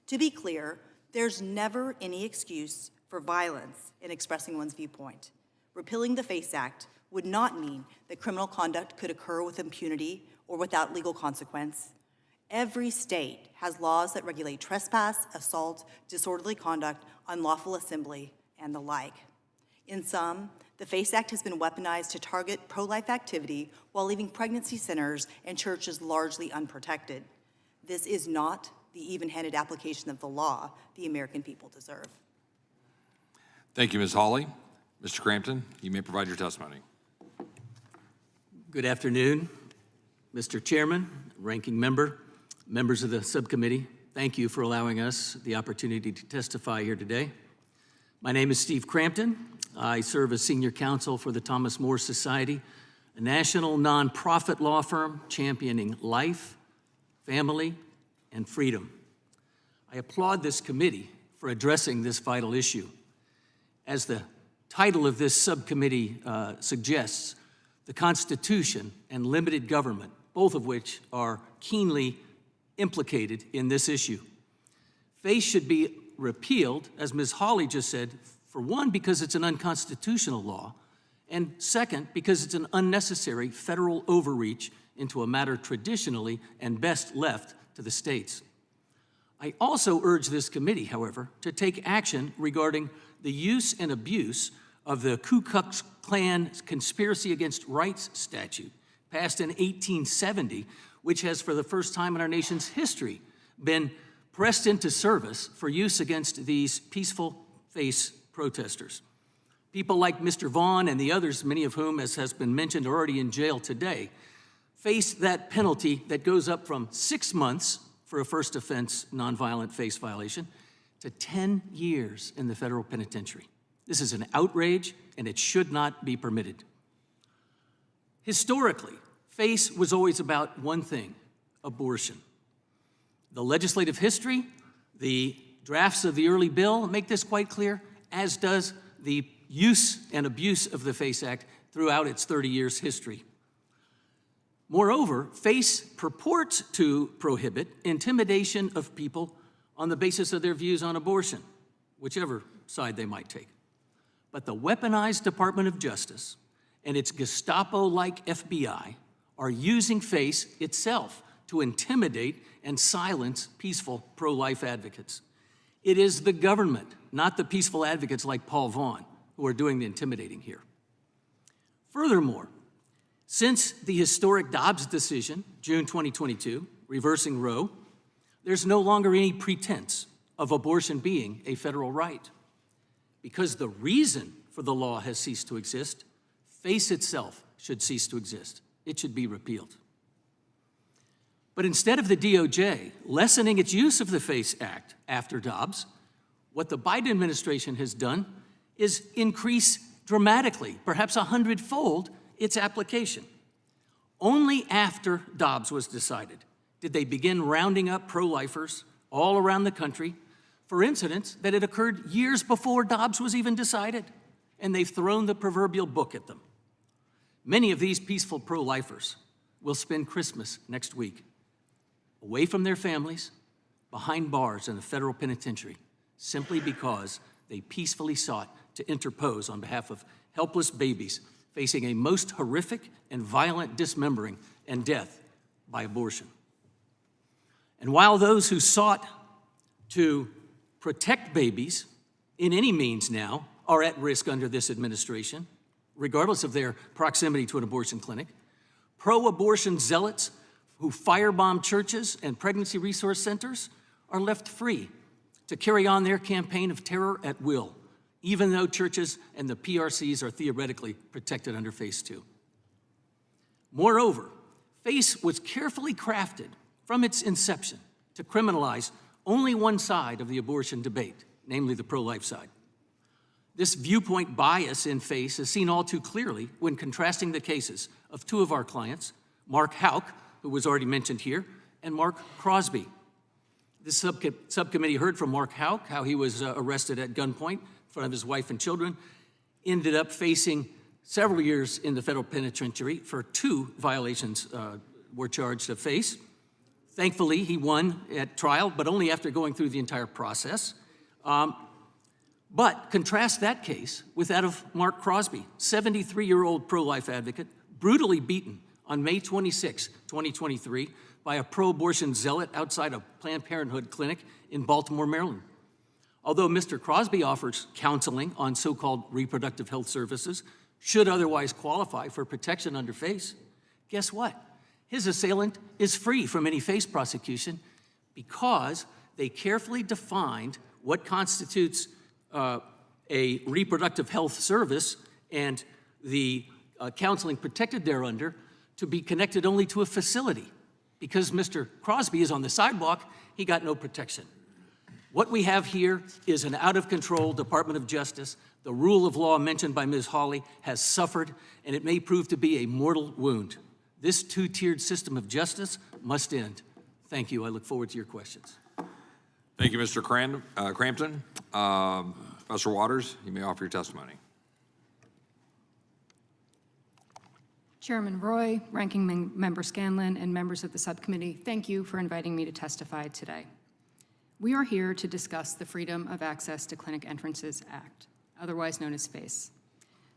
To be clear, there's never any excuse for violence in expressing one's viewpoint. Repealing the FACE Act would not mean that criminal conduct could occur with impunity or without legal consequence. Every state has laws that regulate trespass, assault, disorderly conduct, unlawful assembly, and the like. In sum, the FACE Act has been weaponized to target pro-life activity while leaving pregnancy centers and churches largely unprotected. This is not the even-handed application of the law the American people deserve. Thank you, Ms. Hawley. Mr. Crampton, you may provide your testimony. Good afternoon, Mr. Chairman, Ranking Member, members of the subcommittee. Thank you for allowing us the opportunity to testify here today. My name is Steve Crampton. I serve as senior counsel for the Thomas More Society, a national nonprofit law firm championing life, family, and freedom. I applaud this committee for addressing this vital issue. As the title of this subcommittee suggests, the Constitution and limited government, both of which are keenly implicated in this issue. FACE should be repealed, as Ms. Hawley just said, for one, because it's an unconstitutional law, and second, because it's an unnecessary federal overreach into a matter traditionally and best left to the states. I also urge this committee, however, to take action regarding the use and abuse of the Ku Klux Klan Conspiracy Against Rights statute, passed in 1870, which has, for the first time in our nation's history, been pressed into service for use against these peaceful FACE protesters. People like Mr. Vaughn and the others, many of whom, as has been mentioned, are already in jail today, face that penalty that goes up from 6 months for a first offense nonviolent face violation to 10 years in the federal penitentiary. This is an outrage, and it should not be permitted. Historically, FACE was always about one thing: abortion. The legislative history, the drafts of the early bill make this quite clear, as does the use and abuse of the FACE Act throughout its 30 years history. Moreover, FACE purports to prohibit intimidation of people on the basis of their views on abortion, whichever side they might take. But the weaponized Department of Justice and its Gestapo-like FBI are using FACE itself to intimidate and silence peaceful pro-life advocates. It is the government, not the peaceful advocates like Paul Vaughn, who are doing the intimidating here. Furthermore, since the historic Dobbs decision, June 2022, reversing Roe, there's no longer any pretense of abortion being a federal right. Because the reason for the law has ceased to exist, FACE itself should cease to exist. It should be repealed. But instead of the DOJ lessening its use of the FACE Act after Dobbs, what the Biden administration has done is increase dramatically, perhaps 100-fold, its application. Only after Dobbs was decided did they begin rounding up pro-lifers all around the country for incidents that had occurred years before Dobbs was even decided, and they've thrown the proverbial book at them. Many of these peaceful pro-lifers will spend Christmas next week away from their families, behind bars in the federal penitentiary, simply because they peacefully sought to interpose on behalf of helpless babies facing a most horrific and violent dismembering and death by abortion. And while those who sought to protect babies in any means now are at risk under this administration, regardless of their proximity to an abortion clinic, pro-abortion zealots who firebomb churches and pregnancy resource centers are left free to carry on their campaign of terror at will, even though churches and the PRCs are theoretically protected under Phase 2. Moreover, FACE was carefully crafted from its inception to criminalize only one side of the abortion debate, namely the pro-life side. This viewpoint bias in FACE is seen all too clearly when contrasting the cases of two of our clients, Mark Houck, who was already mentioned here, and Mark Crosby. This subcommittee heard from Mark Houck, how he was arrested at gunpoint in front of his wife and children, ended up facing several years in the federal penitentiary for 2 violations were charged to FACE. Thankfully, he won at trial, but only after going through the entire process. But contrast that case with that of Mark Crosby, 73-year-old pro-life advocate, brutally beaten on May 26, 2023, by a pro-abortion zealot outside a Planned Parenthood clinic in Baltimore, Maryland. Although Mr. Crosby offers counseling on so-called reproductive health services, should otherwise qualify for protection under FACE, guess what? His assailant is free from any FACE prosecution because they carefully defined what constitutes a reproductive health service and the counseling protected thereunder to be connected only to a facility. Because Mr. Crosby is on the sidewalk, he got no protection. What we have here is an out-of-control Department of Justice. The rule of law mentioned by Ms. Hawley has suffered, and it may prove to be a mortal wound. This 2-tiered system of justice must end. Thank you. I look forward to your questions. Thank you, Mr. Crampton. Professor Waters, you may offer your testimony. Chairman Roy, Ranking Member Scanlon, and members of the subcommittee, thank you for inviting me to testify today. We are here to discuss the Freedom of Access to Clinic Entrances Act, otherwise known as FACE.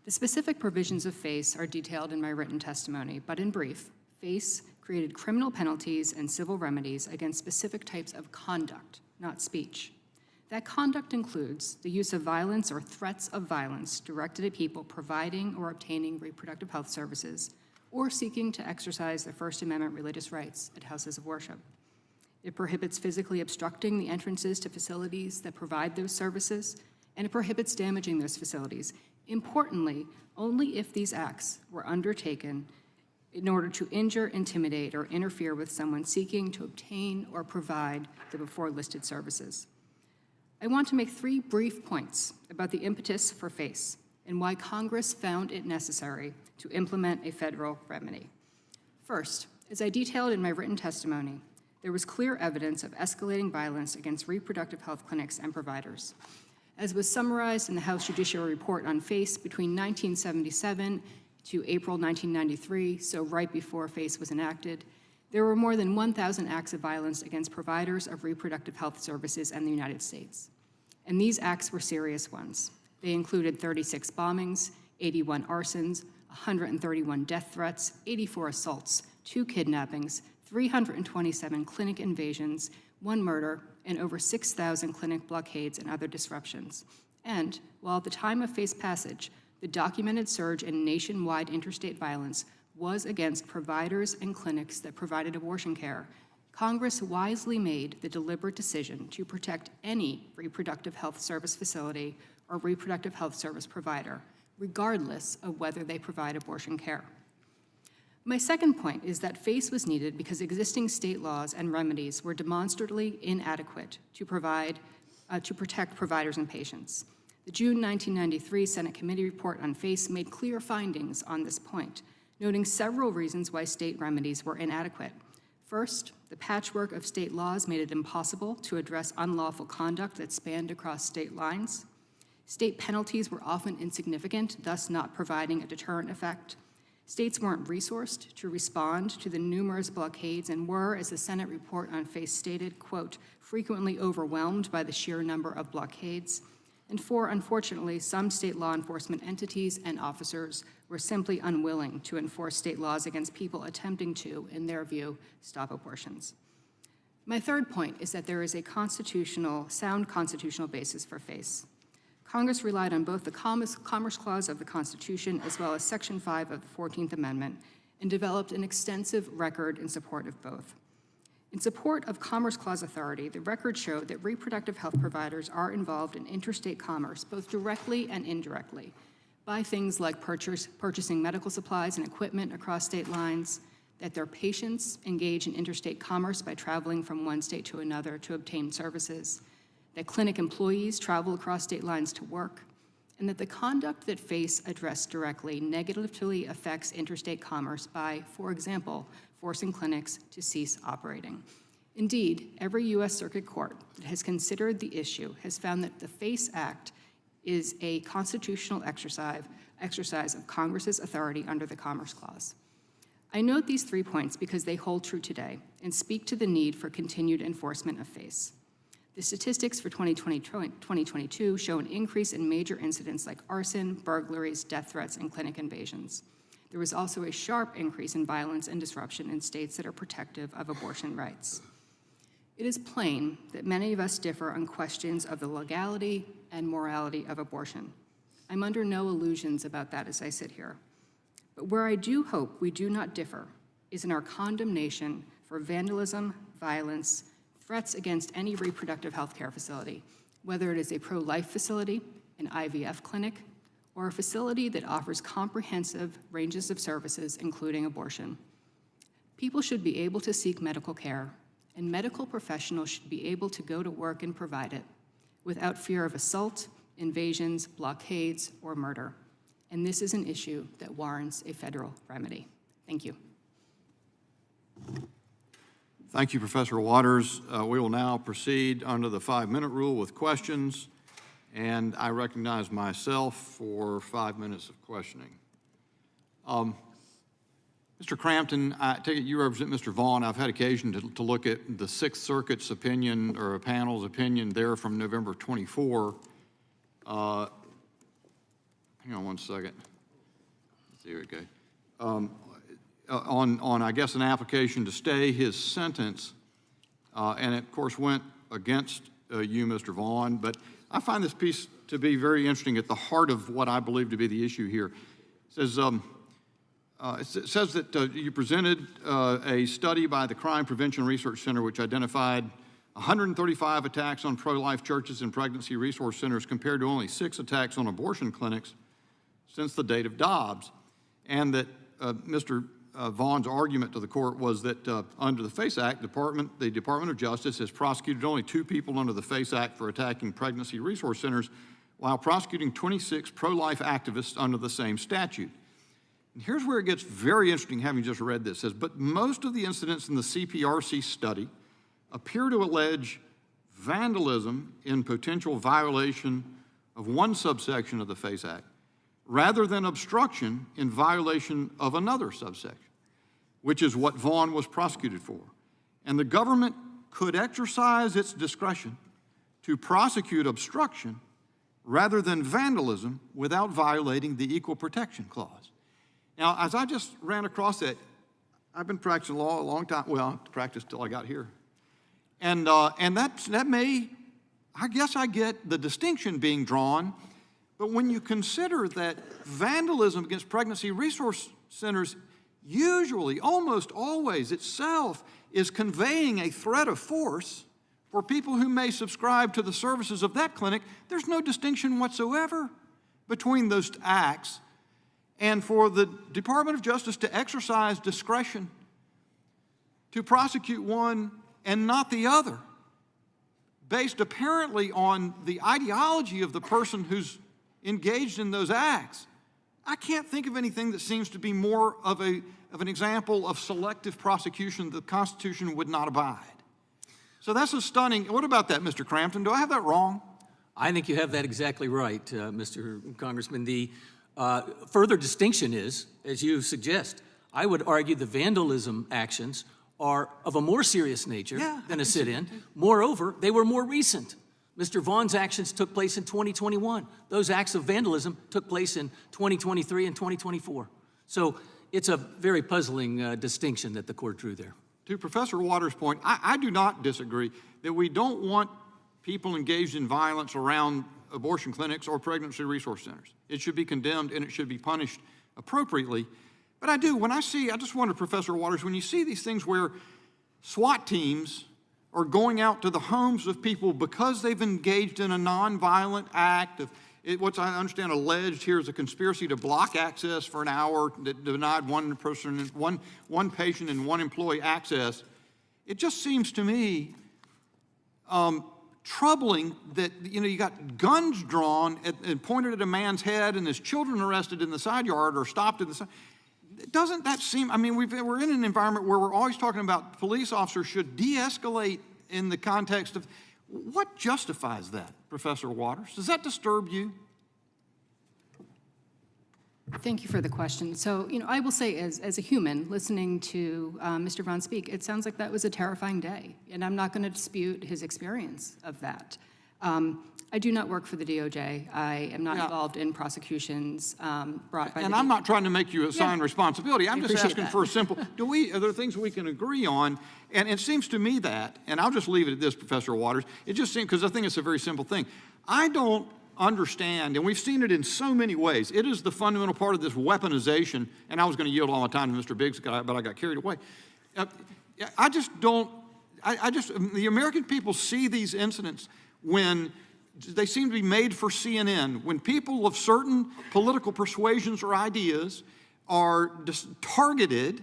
The specific provisions of FACE are detailed in my written testimony, but in brief, FACE created criminal penalties and civil remedies against specific types of conduct, not speech. That conduct includes the use of violence or threats of violence directed at people providing or obtaining reproductive health services or seeking to exercise their First Amendment religious rights at houses of worship. It prohibits physically obstructing the entrances to facilities that provide those services, and it prohibits damaging those facilities, Importantly, only if these acts were undertaken in order to injure, intimidate, or interfere with someone seeking to obtain or provide the before-listed services. I want to make 3 brief points about the impetus for FACE and why Congress found it necessary to implement a federal remedy. First, as I detailed in my written testimony, there was clear evidence of escalating violence against reproductive health clinics and providers. As was summarized in the House Judiciary report on FACE, between 1977 to April 1993, so right before FACE was enacted, there were more than 1,000 acts of violence against providers of reproductive health services in the United States. And these acts were serious ones. They included 36 bombings, 81 arsons, 131 death threats, 84 assaults, 2 kidnappings, 327 clinic invasions, 1 murder, and over 6,000 clinic blockades and other disruptions. And while at the time of FACE passage, the documented surge in nationwide interstate violence was against providers and clinics that provided abortion care, Congress wisely made the deliberate decision to protect any reproductive health service facility or reproductive health service provider, regardless of whether they provide abortion care. My second point is that FACE was needed because existing state laws and remedies were demonstrably inadequate to protect providers and patients. The June 1993 Senate Committee report on FACE made clear findings on this point, noting several reasons why state remedies were inadequate. First, the patchwork of state laws made it impossible to address unlawful conduct that spanned across state lines. State penalties were often insignificant, thus not providing a deterrent effect. States weren't resourced to respond to the numerous blockades and were, as the Senate report on FACE stated, quote, frequently overwhelmed by the sheer number of blockades. And 4, unfortunately, some state law enforcement entities and officers were simply unwilling to enforce state laws against people attempting to, in their view, stop abortions. My third point is that there is a sound constitutional basis for FACE. Congress relied on both the Commerce Clause of the Constitution as well as Section 5 of the 14th Amendment and developed an extensive record in support of both. In support of Commerce Clause authority, the record showed that reproductive health providers are involved in interstate commerce, both directly and indirectly, by things like purchasing medical supplies and equipment across state lines, that their patients engage in interstate commerce by traveling from one state to another to obtain services, that clinic employees travel across state lines to work, and that the conduct that FACE addressed directly negatively affects interstate commerce by, for example, forcing clinics to cease operating. Indeed, every U.S. Circuit Court that has considered the issue has found that the FACE Act is a constitutional exercise of Congress's authority under the Commerce Clause. I note these 3 points because they hold true today and speak to the need for continued enforcement of FACE. The statistics for 2022 show an increase in major incidents like arson, burglaries, death threats, and clinic invasions. There was also a sharp increase in violence and disruption in states that are protective of abortion rights. It is plain that many of us differ on questions of the legality and morality of abortion. I'm under no illusions about that as I sit here. But where I do hope we do not differ is in our condemnation for vandalism, violence, threats against any reproductive health care facility, whether it is a pro-life facility, an IVF clinic, or a facility that offers comprehensive ranges of services, including abortion. People should be able to seek medical care, and medical professionals should be able to go to work and provide it without fear of assault, invasions, blockades, or murder. And this is an issue that warrants a federal remedy. Thank you. Thank you, Professor Waters. We will now proceed under the 5-minute rule with questions, and I recognize myself for 5 minutes of questioning. Mr. Crampton, I take it you represent Mr. Vaughn. I've had occasion to look at the Sixth Circuit's opinion, or a panel's opinion there from November 24. Hang on one second. There we go. On I guess, an application to stay his sentence, and it, of course, went against you, Mr. Vaughn, but I find this piece to be very interesting at the heart of what I believe to be the issue here. It says that you presented a study by the Crime Prevention Research Center which identified 135 attacks on pro-life churches and pregnancy resource centers compared to only 6 attacks on abortion clinics. since the date of Dobbs, and that Mr. Vaughn's argument to the court was that under the FACE Act, the Department of Justice has prosecuted only 2 people under the FACE Act for attacking pregnancy resource centers, while prosecuting 26 pro-life activists under the same statute. And here's where it gets very interesting, having just read this. It says, but most of the incidents in the CPRC study appear to allege vandalism in potential violation of one subsection of the FACE Act, rather than obstruction in violation of another subsection, which is what Vaughn was prosecuted for. And the government could exercise its discretion to prosecute obstruction rather than vandalism without violating the Equal Protection Clause. Now, as I just ran across that, I've been practicing law a long time. Well, I practiced till I got here. And that may, I guess I get the distinction being drawn, but when you consider that vandalism against pregnancy resource centers usually, almost always itself, is conveying a threat of force for people who may subscribe to the services of that clinic, there's no distinction whatsoever between those acts. And for the Department of Justice to exercise discretion to prosecute one and not the other, based apparently on the ideology of the person who's engaged in those acts, I can't think of anything that seems to be more of an example of selective prosecution the Constitution would not abide. So that's a stunning. What about that, Mr. Crampton? Do I have that wrong? I think you have that exactly right, Mr. Congressman. The further distinction is, as you suggest, I would argue the vandalism actions are of a more serious nature than a sit-in. Moreover, they were more recent. Mr. Vaughn's actions took place in 2021. Those acts of vandalism took place in 2023 and 2024. So it's a very puzzling distinction that the court drew there. To Professor Waters' point, I do not disagree that we don't want people engaged in violence around abortion clinics or pregnancy resource centers. It should be condemned and it should be punished appropriately. But I just wonder, Professor Waters, when you see these things where SWAT teams are going out to the homes of people because they've engaged in a nonviolent act of what I understand alleged here is a conspiracy to block access for an hour that denied one patient and one employee access. It just seems to me troubling that you got guns drawn and pointed at a man's head and his children arrested in the side yard or stopped in the side. Doesn't that seem, I mean, we're in an environment where we're always talking about police officers should de-escalate in the context of, what justifies that, Professor Waters? Does that disturb you? Thank you for the question. So, I will say as a human, listening to Mr. Vaughn speak, it sounds like that was a terrifying day, and I'm not going to dispute his experience of that. I do not work for the DOJ. I am not involved in prosecutions brought by the DOJ. And I'm not trying to make you assign responsibility. I'm just asking that. for a simple, are there things we can agree on? And it seems to me that, and I'll just leave it at this, Professor Waters, it just seems, because I think it's a very simple thing. I don't understand, and we've seen it in so many ways. It is the fundamental part of this weaponization, and I was going to yield all my time to Mr. Biggs, but I got carried away. The American people see these incidents when they seem to be made for CNN, when people of certain political persuasions or ideas are targeted,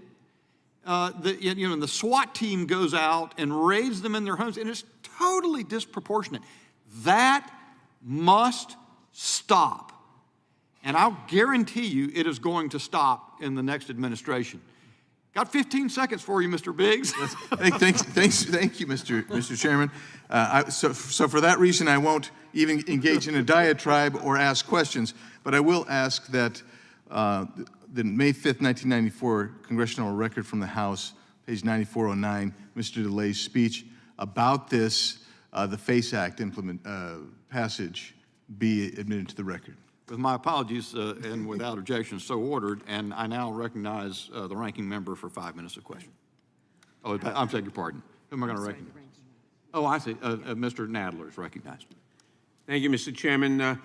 and the SWAT team goes out and raids them in their homes, and it's totally disproportionate. That must stop. And I'll guarantee you it is going to stop in the next administration. Got 15 seconds for you, Mr. Biggs. Thank you, Mr. Chairman. So for that reason, I won't even engage in a diatribe or ask questions, but I will ask that the May 5th, 1994 congressional record from the House, page 9409, Mr. DeLay's speech about this, the FACE Act passage, be admitted to the record. With my apologies and without objection, so ordered, and I now recognize the ranking member for 5 minutes of question. Oh, I'm taking your pardon. Who am I going to recognize? Oh, I see. Mr. Nadler is recognized. Thank you, Mr. Chairman.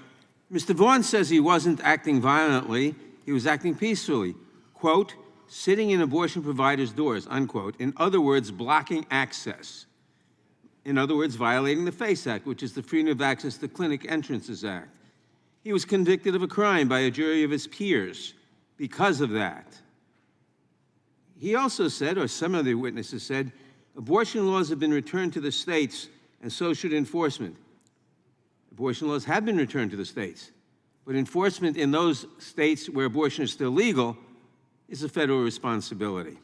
Mr. Vaughn says he wasn't acting violently, he was acting peacefully. Quote, sitting in abortion providers' doors, unquote. In other words, blocking access. In other words, violating the FACE Act, which is the Freedom of Access to Clinic Entrances Act. He was convicted of a crime by a jury of his peers because of that. He also said, or some of the witnesses said, abortion laws have been returned to the states, and so should enforcement. Abortion laws have been returned to the states, but enforcement in those states where abortion is still legal is a federal responsibility.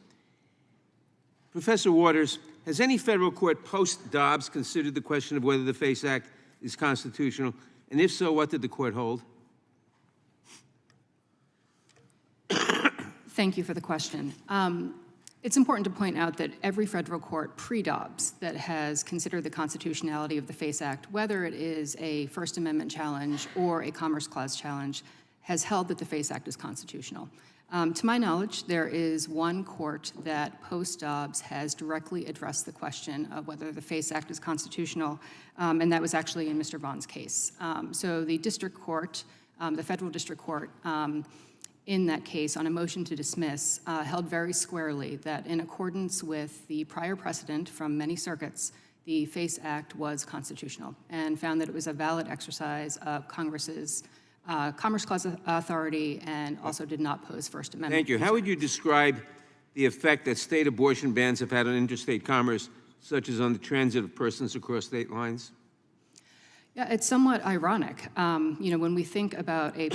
Professor Waters, has any federal court post-Dobbs considered the question of whether the FACE Act is constitutional? And if so, what did the court hold? Thank you for the question. It's important to point out that every federal court pre-Dobbs that has considered the constitutionality of the FACE Act, whether it is a First Amendment challenge or a Commerce Clause challenge, has held that the FACE Act is constitutional. To my knowledge, there is one court that post-Dobbs has directly addressed the question of whether the FACE Act is constitutional, and that was actually in Mr. Vaughn's case. So the district court, the federal district court, in that case, on a motion to dismiss, held very squarely that in accordance with the prior precedent from many circuits, the FACE Act was constitutional and found that it was a valid exercise of Congress's Commerce Clause authority and also did not pose First Amendment. Thank you. How would you describe the effect that state abortion bans have had on interstate commerce, such as on the transit of persons across state lines? Yeah, it's somewhat ironic. When we think about a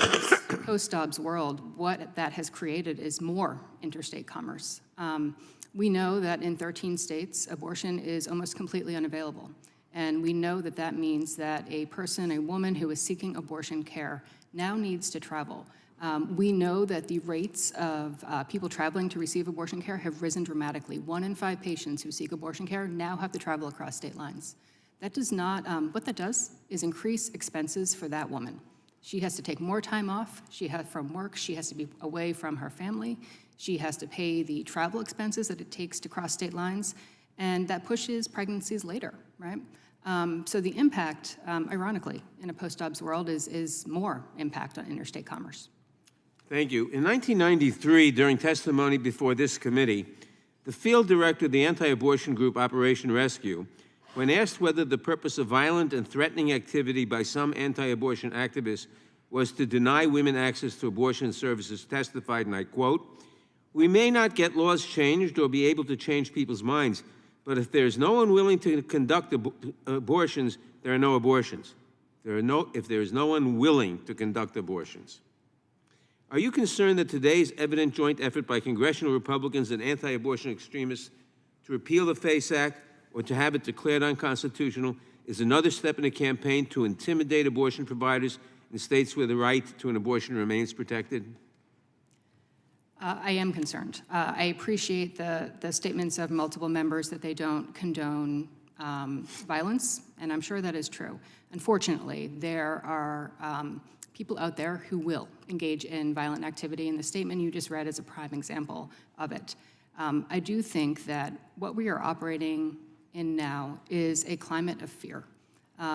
post-Dobbs world, what that has created is more interstate commerce. We know that in 13 states, abortion is almost completely unavailable. And we know that that means that a person, a woman who is seeking abortion care now needs to travel. We know that the rates of people traveling to receive abortion care have risen dramatically. 1 in 5 patients who seek abortion care now have to travel across state lines. That does not, what that does is increase expenses for that woman. She has to take more time off from work, she has to be away from her family, she has to pay the travel expenses that it takes to cross state lines, and that pushes pregnancies later, right? So the impact, ironically, in a post-Dobbs world is more impact on interstate commerce. Thank you. In 1993, during testimony before this committee, the field director of the anti-abortion group Operation Rescue, when asked whether the purpose of violent and threatening activity by some anti-abortion activists was to deny women access to abortion services, testified, and I quote, "We may not get laws changed or be able to change people's minds, but if there's no one willing to conduct abortions, there are no abortions. If there is no one willing to conduct abortions." Are you concerned that today's evident joint effort by congressional Republicans and anti-abortion extremists to repeal the FACE Act or to have it declared unconstitutional is another step in a campaign to intimidate abortion providers in states where the right to an abortion remains protected? I am concerned. I appreciate the statements of multiple members that they don't condone violence, and I'm sure that is true. Unfortunately, there are people out there who will engage in violent activity, and the statement you just read is a prime example of it. I do think that what we are operating in now is a climate of fear.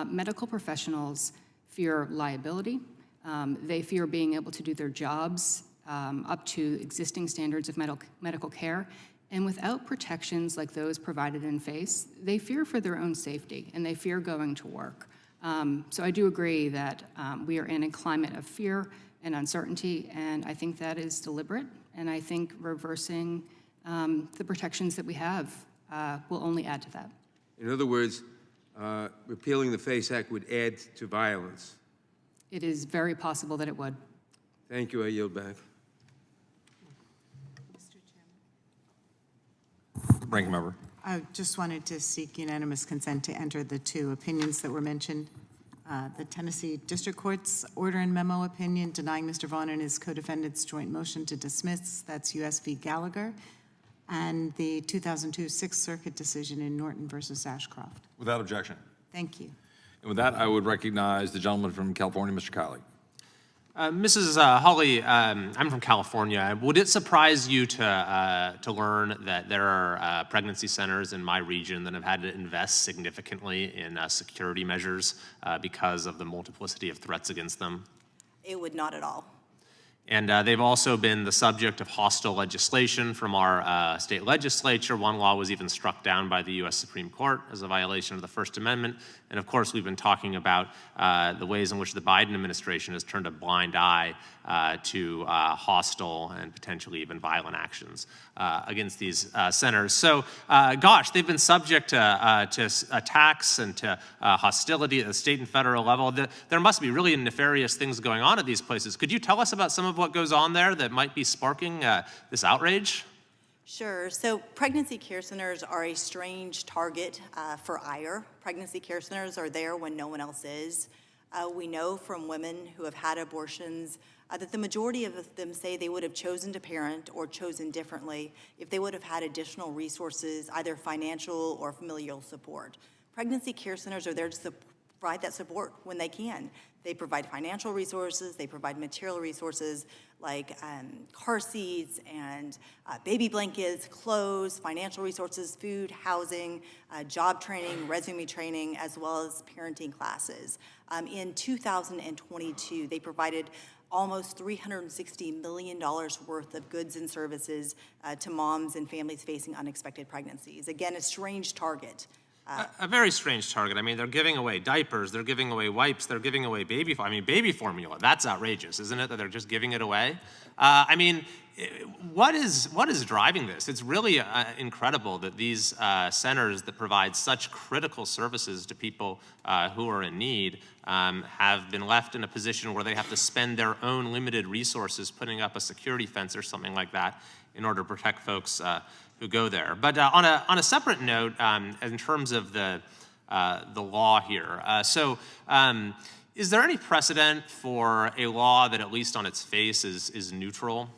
Medical professionals fear liability. They fear being able to do their jobs up to existing standards of medical care. And without protections like those provided in FACE, they fear for their own safety and they fear going to work. So I do agree that we are in a climate of fear and uncertainty, and I think that is deliberate, and I think reversing the protections that we have will only add to that. In other words, repealing the FACE Act would add to violence. It is very possible that it would. Thank you. I yield back. Ranking Member. I just wanted to seek unanimous consent to enter the 2 opinions that were mentioned. The Tennessee District Court's order and memo opinion denying Mr. Vaughn and his co-defendants joint motion to dismiss, that's U.S. v. Gallagher, and the 2002 Sixth Circuit decision in Norton versus Ashcroft. Without objection. Thank you. And with that, I would recognize the gentleman from California, Mr. Kiley. Mrs. Hawley, I'm from California. Would it surprise you to learn that there are pregnancy centers in my region that have had to invest significantly in security measures because of the multiplicity of threats against them? It would not at all. And they've also been the subject of hostile legislation from our state legislature. One law was even struck down by the U.S. Supreme Court as a violation of the First Amendment. And of course, we've been talking about the ways in which the Biden administration has turned a blind eye to hostile and potentially even violent actions against these centers. So, gosh, they've been subject to attacks and to hostility at the state and federal level. There must be really nefarious things going on at these places. Could you tell us about some of what goes on there that might be sparking this outrage? Sure. So pregnancy care centers are a strange target for ire. Pregnancy care centers are there when no one else is. We know from women who have had abortions that the majority of them say they would have chosen to parent or chosen differently if they would have had additional resources, either financial or familial support. Pregnancy care centers are there to provide that support when they can. They provide financial resources, they provide material resources like car seats and baby blankets, clothes, financial resources, food, housing, job training, resume training, as well as parenting classes. In 2022, they provided almost $360 million worth of goods and services to moms and families facing unexpected pregnancies. Again, a strange target. A very strange target. I mean, they're giving away diapers, they're giving away wipes, they're giving away baby formula. That's outrageous, isn't it, that they're just giving it away? I mean, what is driving this? It's really incredible that these centers that provide such critical services to people who are in need have been left in a position where they have to spend their own limited resources putting up a security fence or something like that in order to protect folks who go there. But on a separate note, in terms of the law here, is there any precedent for a law that, at least on its face, is neutral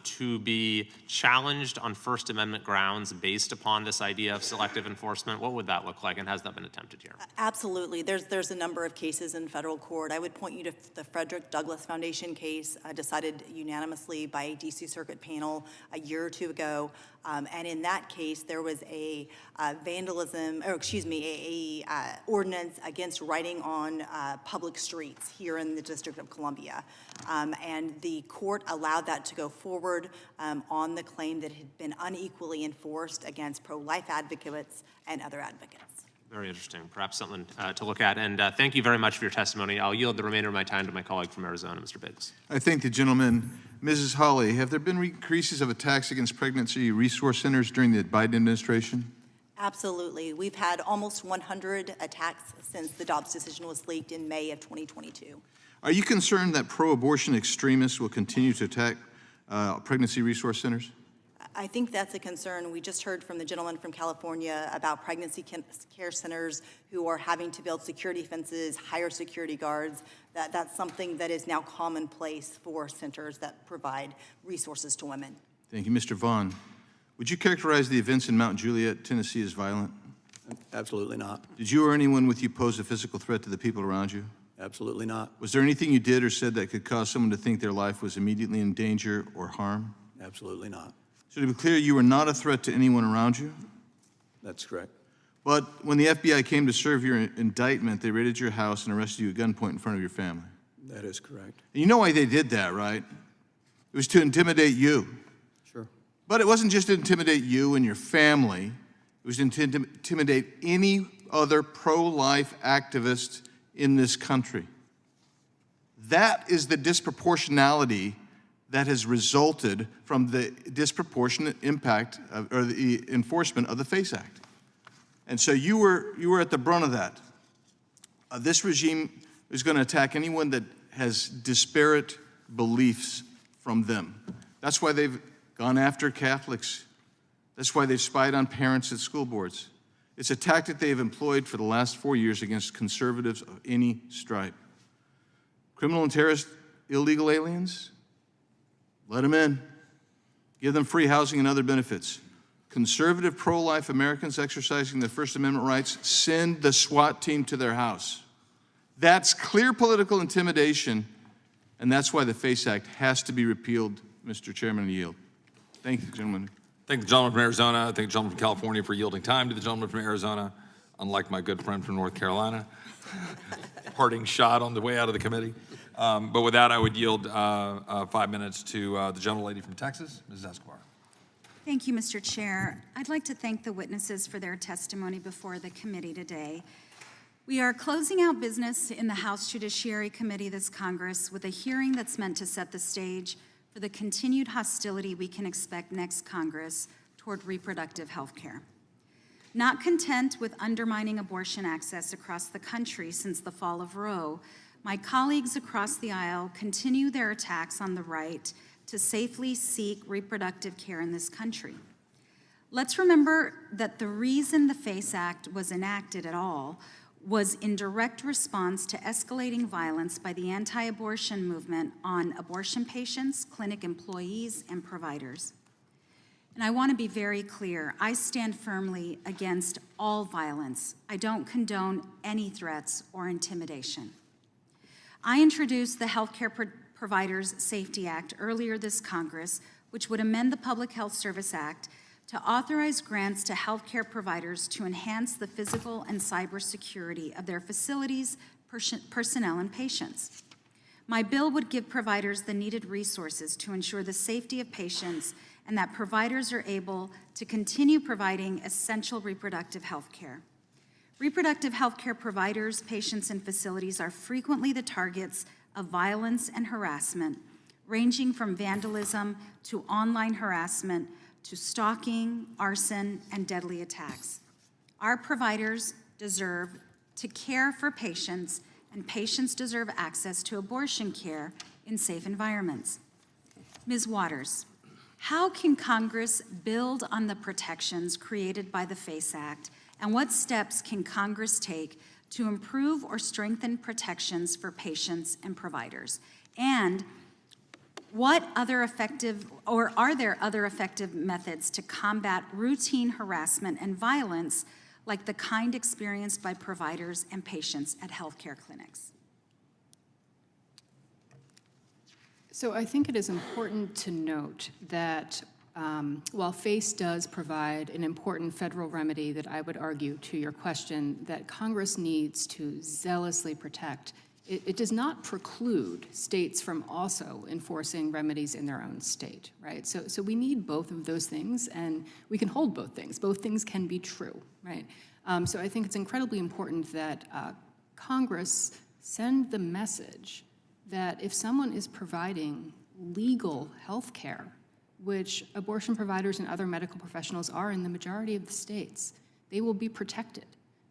to be challenged on First Amendment grounds based upon this idea of selective enforcement? What would that look like, and has that been attempted here? Absolutely. There's a number of cases in federal court. I would point you to the Frederick Douglass Foundation case decided unanimously by a D.C. Circuit panel a year or two ago. And in that case, there was a ordinance against writing on public streets here in the District of Columbia. And the court allowed that to go forward on the claim that it had been unequally enforced against pro-life advocates and other advocates. Very interesting. Perhaps something to look at. And thank you very much for your testimony. I'll yield the remainder of my time to my colleague from Arizona, Mr. Biggs. I thank the gentleman. Mrs. Hawley, have there been increases of attacks against pregnancy resource centers during the Biden administration? Absolutely. We've had almost 100 attacks since the Dobbs decision was leaked in May of 2022. Are you concerned that pro-abortion extremists will continue to attack pregnancy resource centers? I think that's a concern. We just heard from the gentleman from California about pregnancy care centers who are having to build security fences, hire security guards. That's something that is now commonplace for centers that provide resources to women. Thank you. Mr. Vaughn, would you characterize the events in Mount Juliet, Tennessee as violent? Absolutely not. Did you or anyone with you pose a physical threat to the people around you? Absolutely not. Was there anything you did or said that could cause someone to think their life was immediately in danger or harm? Absolutely not. So to be clear, you were not a threat to anyone around you? That's correct. But when the FBI came to serve your indictment, they raided your house and arrested you at gunpoint in front of your family. That is correct. And you know why they did that, right? It was to intimidate you. Sure. But it wasn't just to intimidate you and your family. It was to intimidate any other pro-life activist in this country. That is the disproportionality that has resulted from the disproportionate impact or the enforcement of the FACE Act. And so you were at the brunt of that. This regime is going to attack anyone that has disparate beliefs from them. That's why they've gone after Catholics. That's why they've spied on parents at school boards. It's a tactic they've employed for the last 4 years against conservatives of any stripe. Criminal and terrorist illegal aliens, let them in. Give them free housing and other benefits. Conservative pro-life Americans exercising their First Amendment rights, send the SWAT team to their house. That's clear political intimidation, and that's why the FACE Act has to be repealed, Mr. Chairman, I yield. Thank you, gentlemen. Thank the gentleman from Arizona. I thank the gentleman from California for yielding time to the gentleman from Arizona, unlike my good friend from North Carolina. Parting shot on the way out of the committee. But with that, I would yield 5 minutes to the gentlelady from Texas, Mrs. Escobar. Thank you, Mr. Chair. I'd like to thank the witnesses for their testimony before the committee today. We are closing out business in the House Judiciary Committee this Congress with a hearing that's meant to set the stage for the continued hostility we can expect next Congress toward reproductive health care. Not content with undermining abortion access across the country since the fall of Roe, my colleagues across the aisle continue their attacks on the right to safely seek reproductive care in this country. Let's remember that the reason the FACE Act was enacted at all was in direct response to escalating violence by the anti-abortion movement on abortion patients, clinic employees, and providers. And I want to be very clear, I stand firmly against all violence. I don't condone any threats or intimidation. I introduced the Healthcare Providers Safety Act earlier this Congress, which would amend the Public Health Service Act to authorize grants to healthcare providers to enhance the physical and cyber security of their facilities, personnel, and patients. My bill would give providers the needed resources to ensure the safety of patients and that providers are able to continue providing essential reproductive health care. Reproductive health care providers, patients, and facilities are frequently the targets of violence and harassment, ranging from vandalism to online harassment to stalking, arson, and deadly attacks. Our providers deserve to care for patients, and patients deserve access to abortion care in safe environments. Ms. Waters, how can Congress build on the protections created by the FACE Act, and what steps can Congress take to improve or strengthen protections for patients and providers? And what other effective, or are there other effective methods to combat routine harassment and violence like the kind experienced by providers and patients at healthcare clinics? So I think it is important to note that while FACE does provide an important federal remedy that I would argue to your question that Congress needs to zealously protect, it does not preclude states from also enforcing remedies in their own state, right? So we need both of those things, and we can hold both things. Both things can be true, right? So I think it's incredibly important that Congress send the message that if someone is providing legal health care, which abortion providers and other medical professionals are in the majority of the states, they will be protected.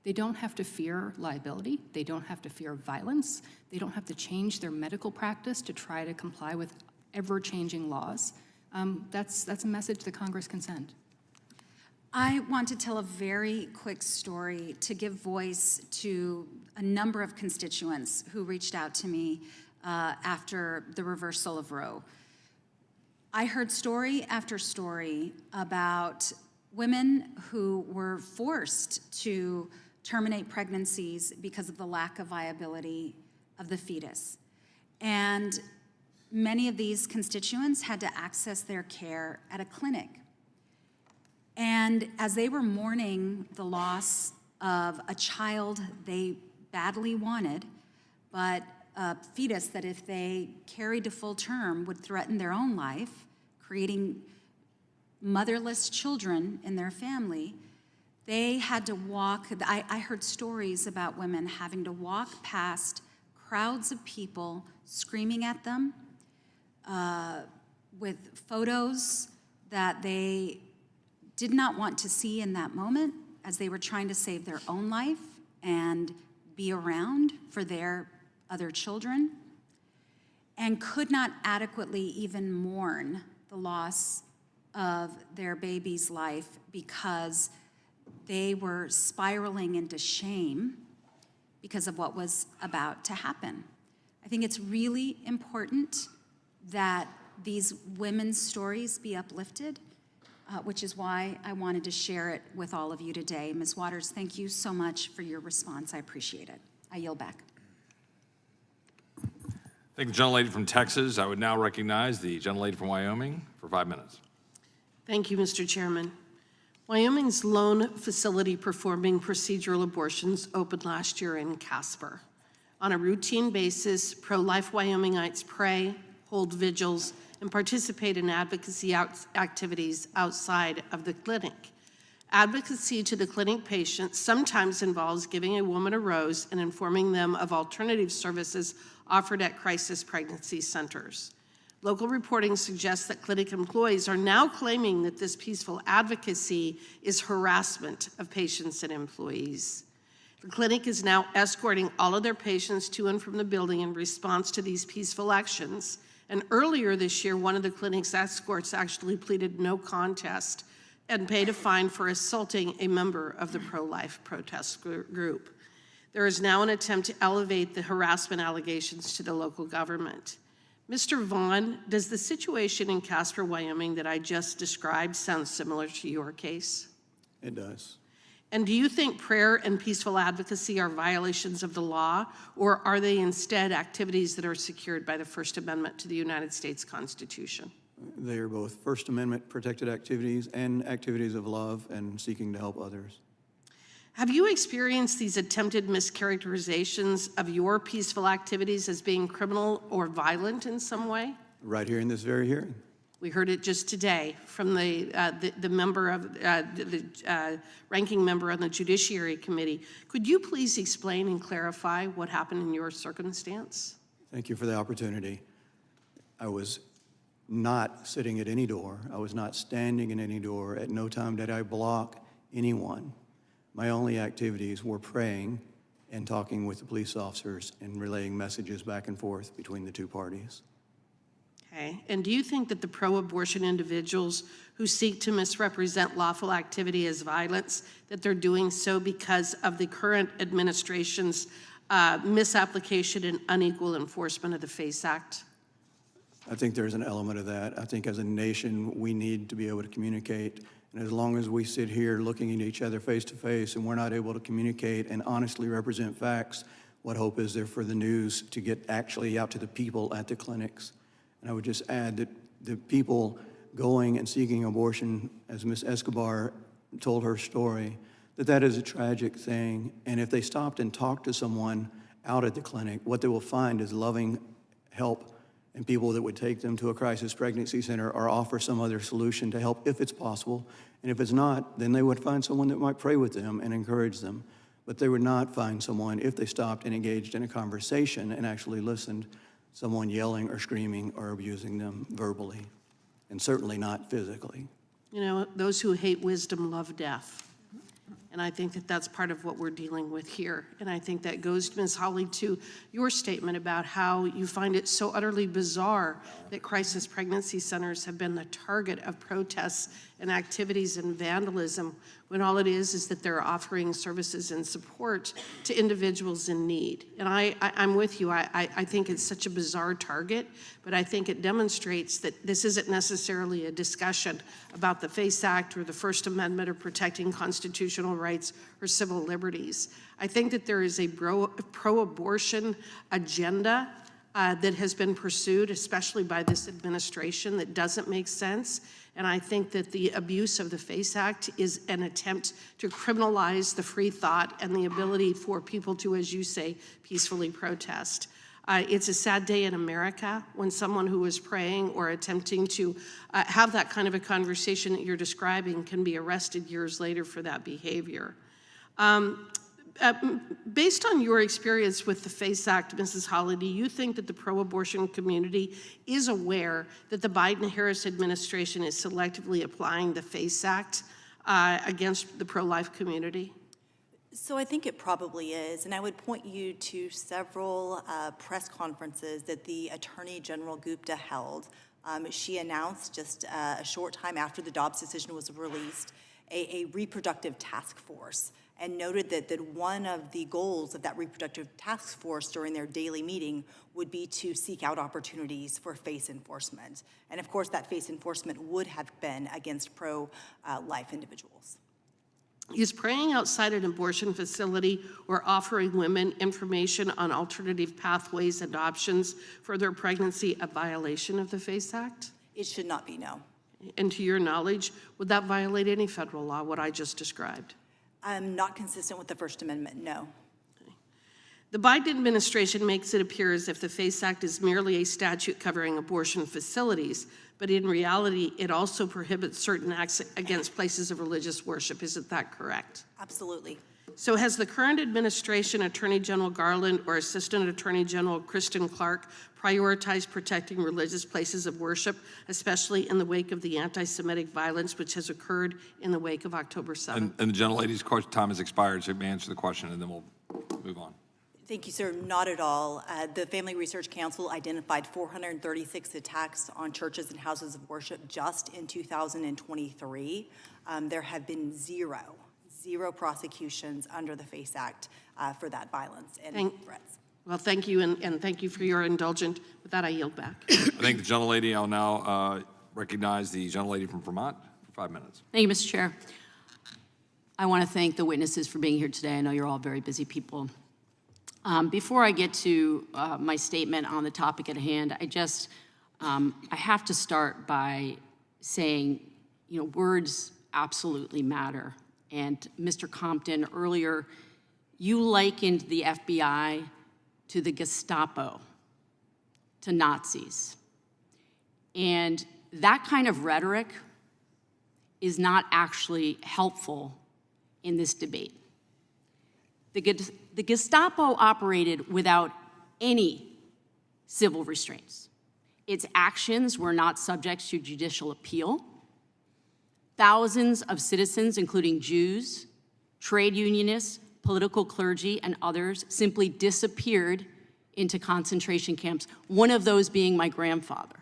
They don't have to fear liability. They don't have to fear violence. They don't have to change their medical practice to try to comply with ever-changing laws. That's a message that Congress can send. I want to tell a very quick story to give voice to a number of constituents who reached out to me after the reversal of Roe. I heard story after story about women who were forced to terminate pregnancies because of the lack of viability of the fetus. And many of these constituents had to access their care at a clinic. And as they were mourning the loss of a child they badly wanted, but a fetus that if they carried to full term would threaten their own life, creating motherless children in their family, they had to walk. I heard stories about women having to walk past crowds of people screaming at them with photos that they did not want to see in that moment as they were trying to save their own life and be around for their other children, and could not adequately even mourn the loss of their baby's life because they were spiraling into shame because of what was about to happen. I think it's really important that these women's stories be uplifted, which is why I wanted to share it with all of you today. Ms. Waters, thank you so much for your response. I appreciate it. I yield back. Thank the gentlelady from Texas. I would now recognize the gentlelady from Wyoming for 5 minutes. Thank you, Mr. Chairman. Wyoming's lone facility performing procedural abortions opened last year in Casper. On a routine basis, pro-life Wyomingites pray, hold vigils, and participate in advocacy activities outside of the clinic. Advocacy to the clinic patients sometimes involves giving a woman a rose and informing them of alternative services offered at crisis pregnancy centers. Local reporting suggests that clinic employees are now claiming that this peaceful advocacy is harassment of patients and employees. The clinic is now escorting all of their patients to and from the building in response to these peaceful actions. And earlier this year, one of the clinic's escorts actually pleaded no contest and paid a fine for assaulting a member of the pro-life protest group. There is now an attempt to elevate the harassment allegations to the local government. Mr. Vaughn, does the situation in Casper, Wyoming that I just described sound similar to your case? It does. And do you think prayer and peaceful advocacy are violations of the law, or are they instead activities that are secured by the First Amendment to the United States Constitution? They are both First Amendment protected activities and activities of love and seeking to help others. Have you experienced these attempted mischaracterizations of your peaceful activities as being criminal or violent in some way? Right here in this very hearing. We heard it just today from the member of the ranking member on the Judiciary Committee. Could you please explain and clarify what happened in your circumstance? Thank you for the opportunity. I was not sitting at any door. I was not standing in any door. At no time did I block anyone. My only activities were praying and talking with the police officers and relaying messages back and forth between the two parties. Okay. And do you think that the pro-abortion individuals who seek to misrepresent lawful activity as violence, that they're doing so because of the current administration's misapplication and unequal enforcement of the FACE Act? I think there's an element of that. I think as a nation, we need to be able to communicate. And as long as we sit here looking at each other face to face and we're not able to communicate and honestly represent facts, what hope is there for the news to get actually out to the people at the clinics? And I would just add that the people going and seeking abortion, as Ms. Escobar told her story, that is a tragic thing. And if they stopped and talked to someone out at the clinic, what they will find is loving help and people that would take them to a crisis pregnancy center or offer some other solution to help if it's possible. And if it's not, then they would find someone that might pray with them and encourage them. But they would not find someone, if they stopped and engaged in a conversation and actually listened, someone yelling or screaming or abusing them verbally, and certainly not physically. You know, those who hate wisdom love death. And I think that that's part of what we're dealing with here. And I think that goes, Ms. Hawley, to your statement about how you find it so utterly bizarre that crisis pregnancy centers have been the target of protests and activities and vandalism, when all it is that they're offering services and support to individuals in need. And I'm with you. I think it's such a bizarre target, but I think it demonstrates that this isn't necessarily a discussion about the FACE Act or the First Amendment or protecting constitutional rights or civil liberties. I think that there is a pro-abortion agenda that has been pursued, especially by this administration, that doesn't make sense. And I think that the abuse of the FACE Act is an attempt to criminalize the free thought and the ability for people to, as you say, peacefully protest. It's a sad day in America when someone who is praying or attempting to have that kind of a conversation that you're describing can be arrested years later for that behavior. Based on your experience with the FACE Act, Mrs. Hawley, do you think that the pro-abortion community is aware that the Biden-Harris administration is selectively applying the FACE Act against the pro-life community? So I think it probably is, and I would point you to several press conferences that the Attorney General Gupta held. She announced just a short time after the Dobbs decision was released a reproductive task force, and noted that one of the goals of that reproductive task force during their daily meeting would be to seek out opportunities for FACE enforcement. And of course, that FACE enforcement would have been against pro-life individuals. Is praying outside an abortion facility or offering women information on alternative pathways and options for their pregnancy a violation of the FACE Act? It should not be, no. And to your knowledge, would that violate any federal law, what I just described? Not consistent with the First Amendment, no. The Biden administration makes it appear as if the FACE Act is merely a statute covering abortion facilities, but in reality, it also prohibits certain acts against places of religious worship. Isn't that correct? Absolutely. So has the current administration, Attorney General Garland or Assistant Attorney General Kristen Clark, prioritized protecting religious places of worship, especially in the wake of the anti-Semitic violence which has occurred in the wake of October 7th? And the gentlelady's time has expired, so you may answer the question, and then we'll move on. Thank you, sir. Not at all. The Family Research Council identified 436 attacks on churches and houses of worship just in 2023. There have been zero prosecutions under the FACE Act for that violence and threats. Well, thank you, and thank you for your indulgence. With that, I yield back. I thank the gentlelady. I'll now recognize the gentlelady from Vermont for 5 minutes. Thank you, Mr. Chair. I want to thank the witnesses for being here today. I know you're all very busy people. Before I get to my statement on the topic at hand, I have to start by saying, words absolutely matter. And Mr. Compton, earlier, you likened the FBI to the Gestapo, to Nazis. And that kind of rhetoric is not actually helpful in this debate. The Gestapo operated without any civil restraints. Its actions were not subject to judicial appeal. Thousands of citizens, including Jews, trade unionists, political clergy, and others, simply disappeared into concentration camps, one of those being my grandfather.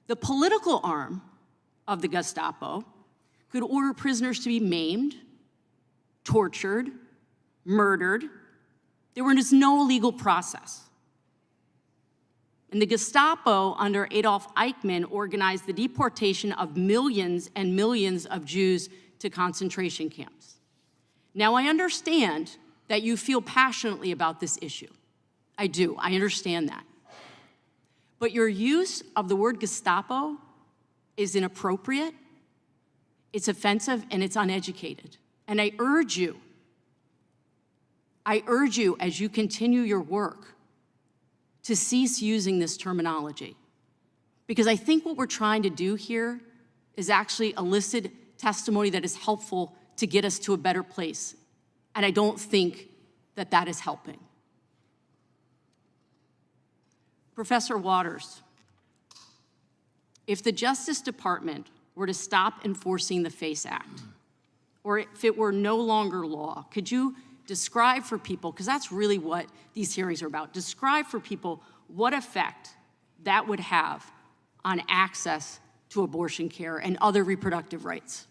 The political arm of the Gestapo could order prisoners to be maimed, tortured, murdered. There was no legal process. And the Gestapo, under Adolf Eichmann, organized the deportation of millions and millions of Jews to concentration camps. Now, I understand that you feel passionately about this issue. I do, I understand that. But your use of the word Gestapo is inappropriate, it's offensive, and it's uneducated. And I urge you, as you continue your work, to cease using this terminology. Because I think what we're trying to do here is actually elicit testimony that is helpful to get us to a better place. And I don't think that that is helping. Professor Waters, if the Justice Department were to stop enforcing the FACE Act, or if it were no longer law, could you describe for people, because that's really what these hearings are about, describe for people what effect that would have on access to abortion care and other reproductive rights?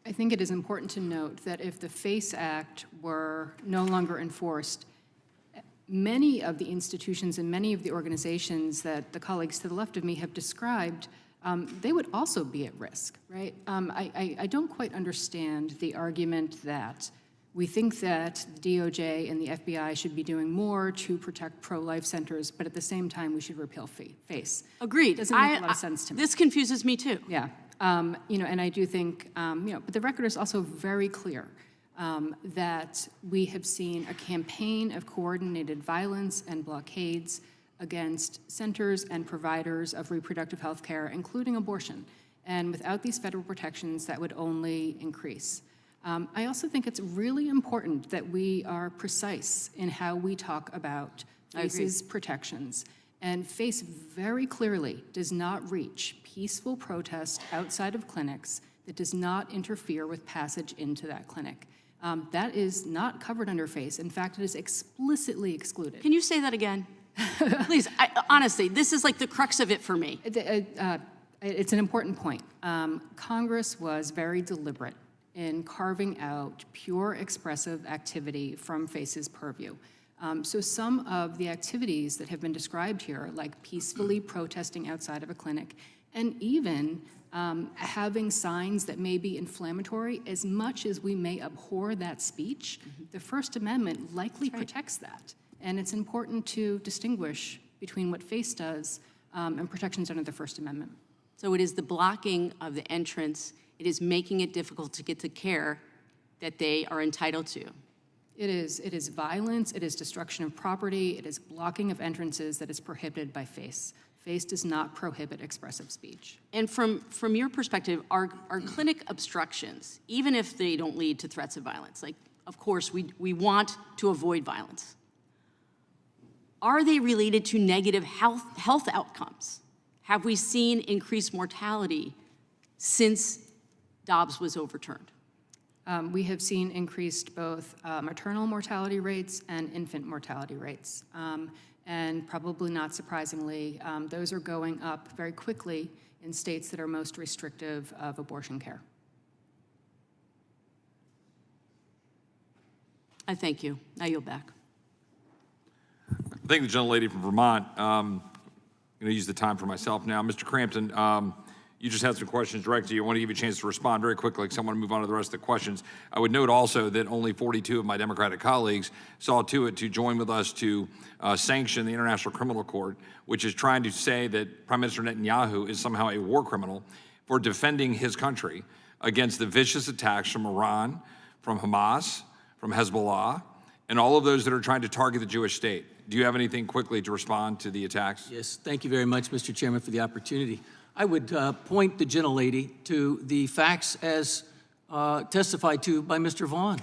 I think it is important to note that if the FACE Act were no longer enforced, many of the institutions and many of the organizations that the colleagues to the left of me have described, they would also be at risk, right? I don't quite understand the argument that we think that the DOJ and the FBI should be doing more to protect pro-life centers, but at the same time, we should repeal FACE. Agreed. Doesn't make a lot of sense to me. This confuses me too. Yeah, and I do think, but the record is also very clear that we have seen a campaign of coordinated violence and blockades against centers and providers of reproductive health care, including abortion. And without these federal protections, that would only increase. I also think it's really important that we are precise in how we talk about FACE's protections. And FACE very clearly does not reach peaceful protest outside of clinics that does not interfere with passage into that clinic. That is not covered under FACE. In fact, it is explicitly excluded. Can you say that again? Please, honestly, this is like the crux of it for me. It's an important point. Congress was very deliberate in carving out pure expressive activity from FACE's purview. So some of the activities that have been described here, like peacefully protesting outside of a clinic, and even having signs that may be inflammatory, as much as we may abhor that speech, the First Amendment likely protects that. And it's important to distinguish between what FACE does and protections under the First Amendment. So it is the blocking of the entrance It is making it difficult to get the care that they are entitled to. It is violence, it is destruction of property, it is blocking of entrances that is prohibited by FACE. FACE does not prohibit expressive speech. And from your perspective, are clinic obstructions, even if they don't lead to threats of violence, like, of course, we want to avoid violence, are they related to negative health outcomes? Have we seen increased mortality since Dobbs was overturned? We have seen increased both maternal mortality rates and infant mortality rates. And probably not surprisingly, those are going up very quickly in states that are most restrictive of abortion care. I thank you. I yield back. Thank the gentlelady from Vermont. I'm going to use the time for myself now. Mr. Crampton, you just had some questions directed to you. I want to give you a chance to respond very quickly because I want to move on to the rest of the questions. I would note also that only 42 of my Democratic colleagues saw to it to join with us to sanction the International Criminal Court, which is trying to say that Prime Minister Netanyahu is somehow a war criminal for defending his country against the vicious attacks from Iran, from Hamas, from Hezbollah, and all of those that are trying to target the Jewish state. Do you have anything quickly to respond to the attacks? Yes, thank you very much, Mr. Chairman, for the opportunity. I would point the gentlelady to the facts as testified to by Mr. Vaughn.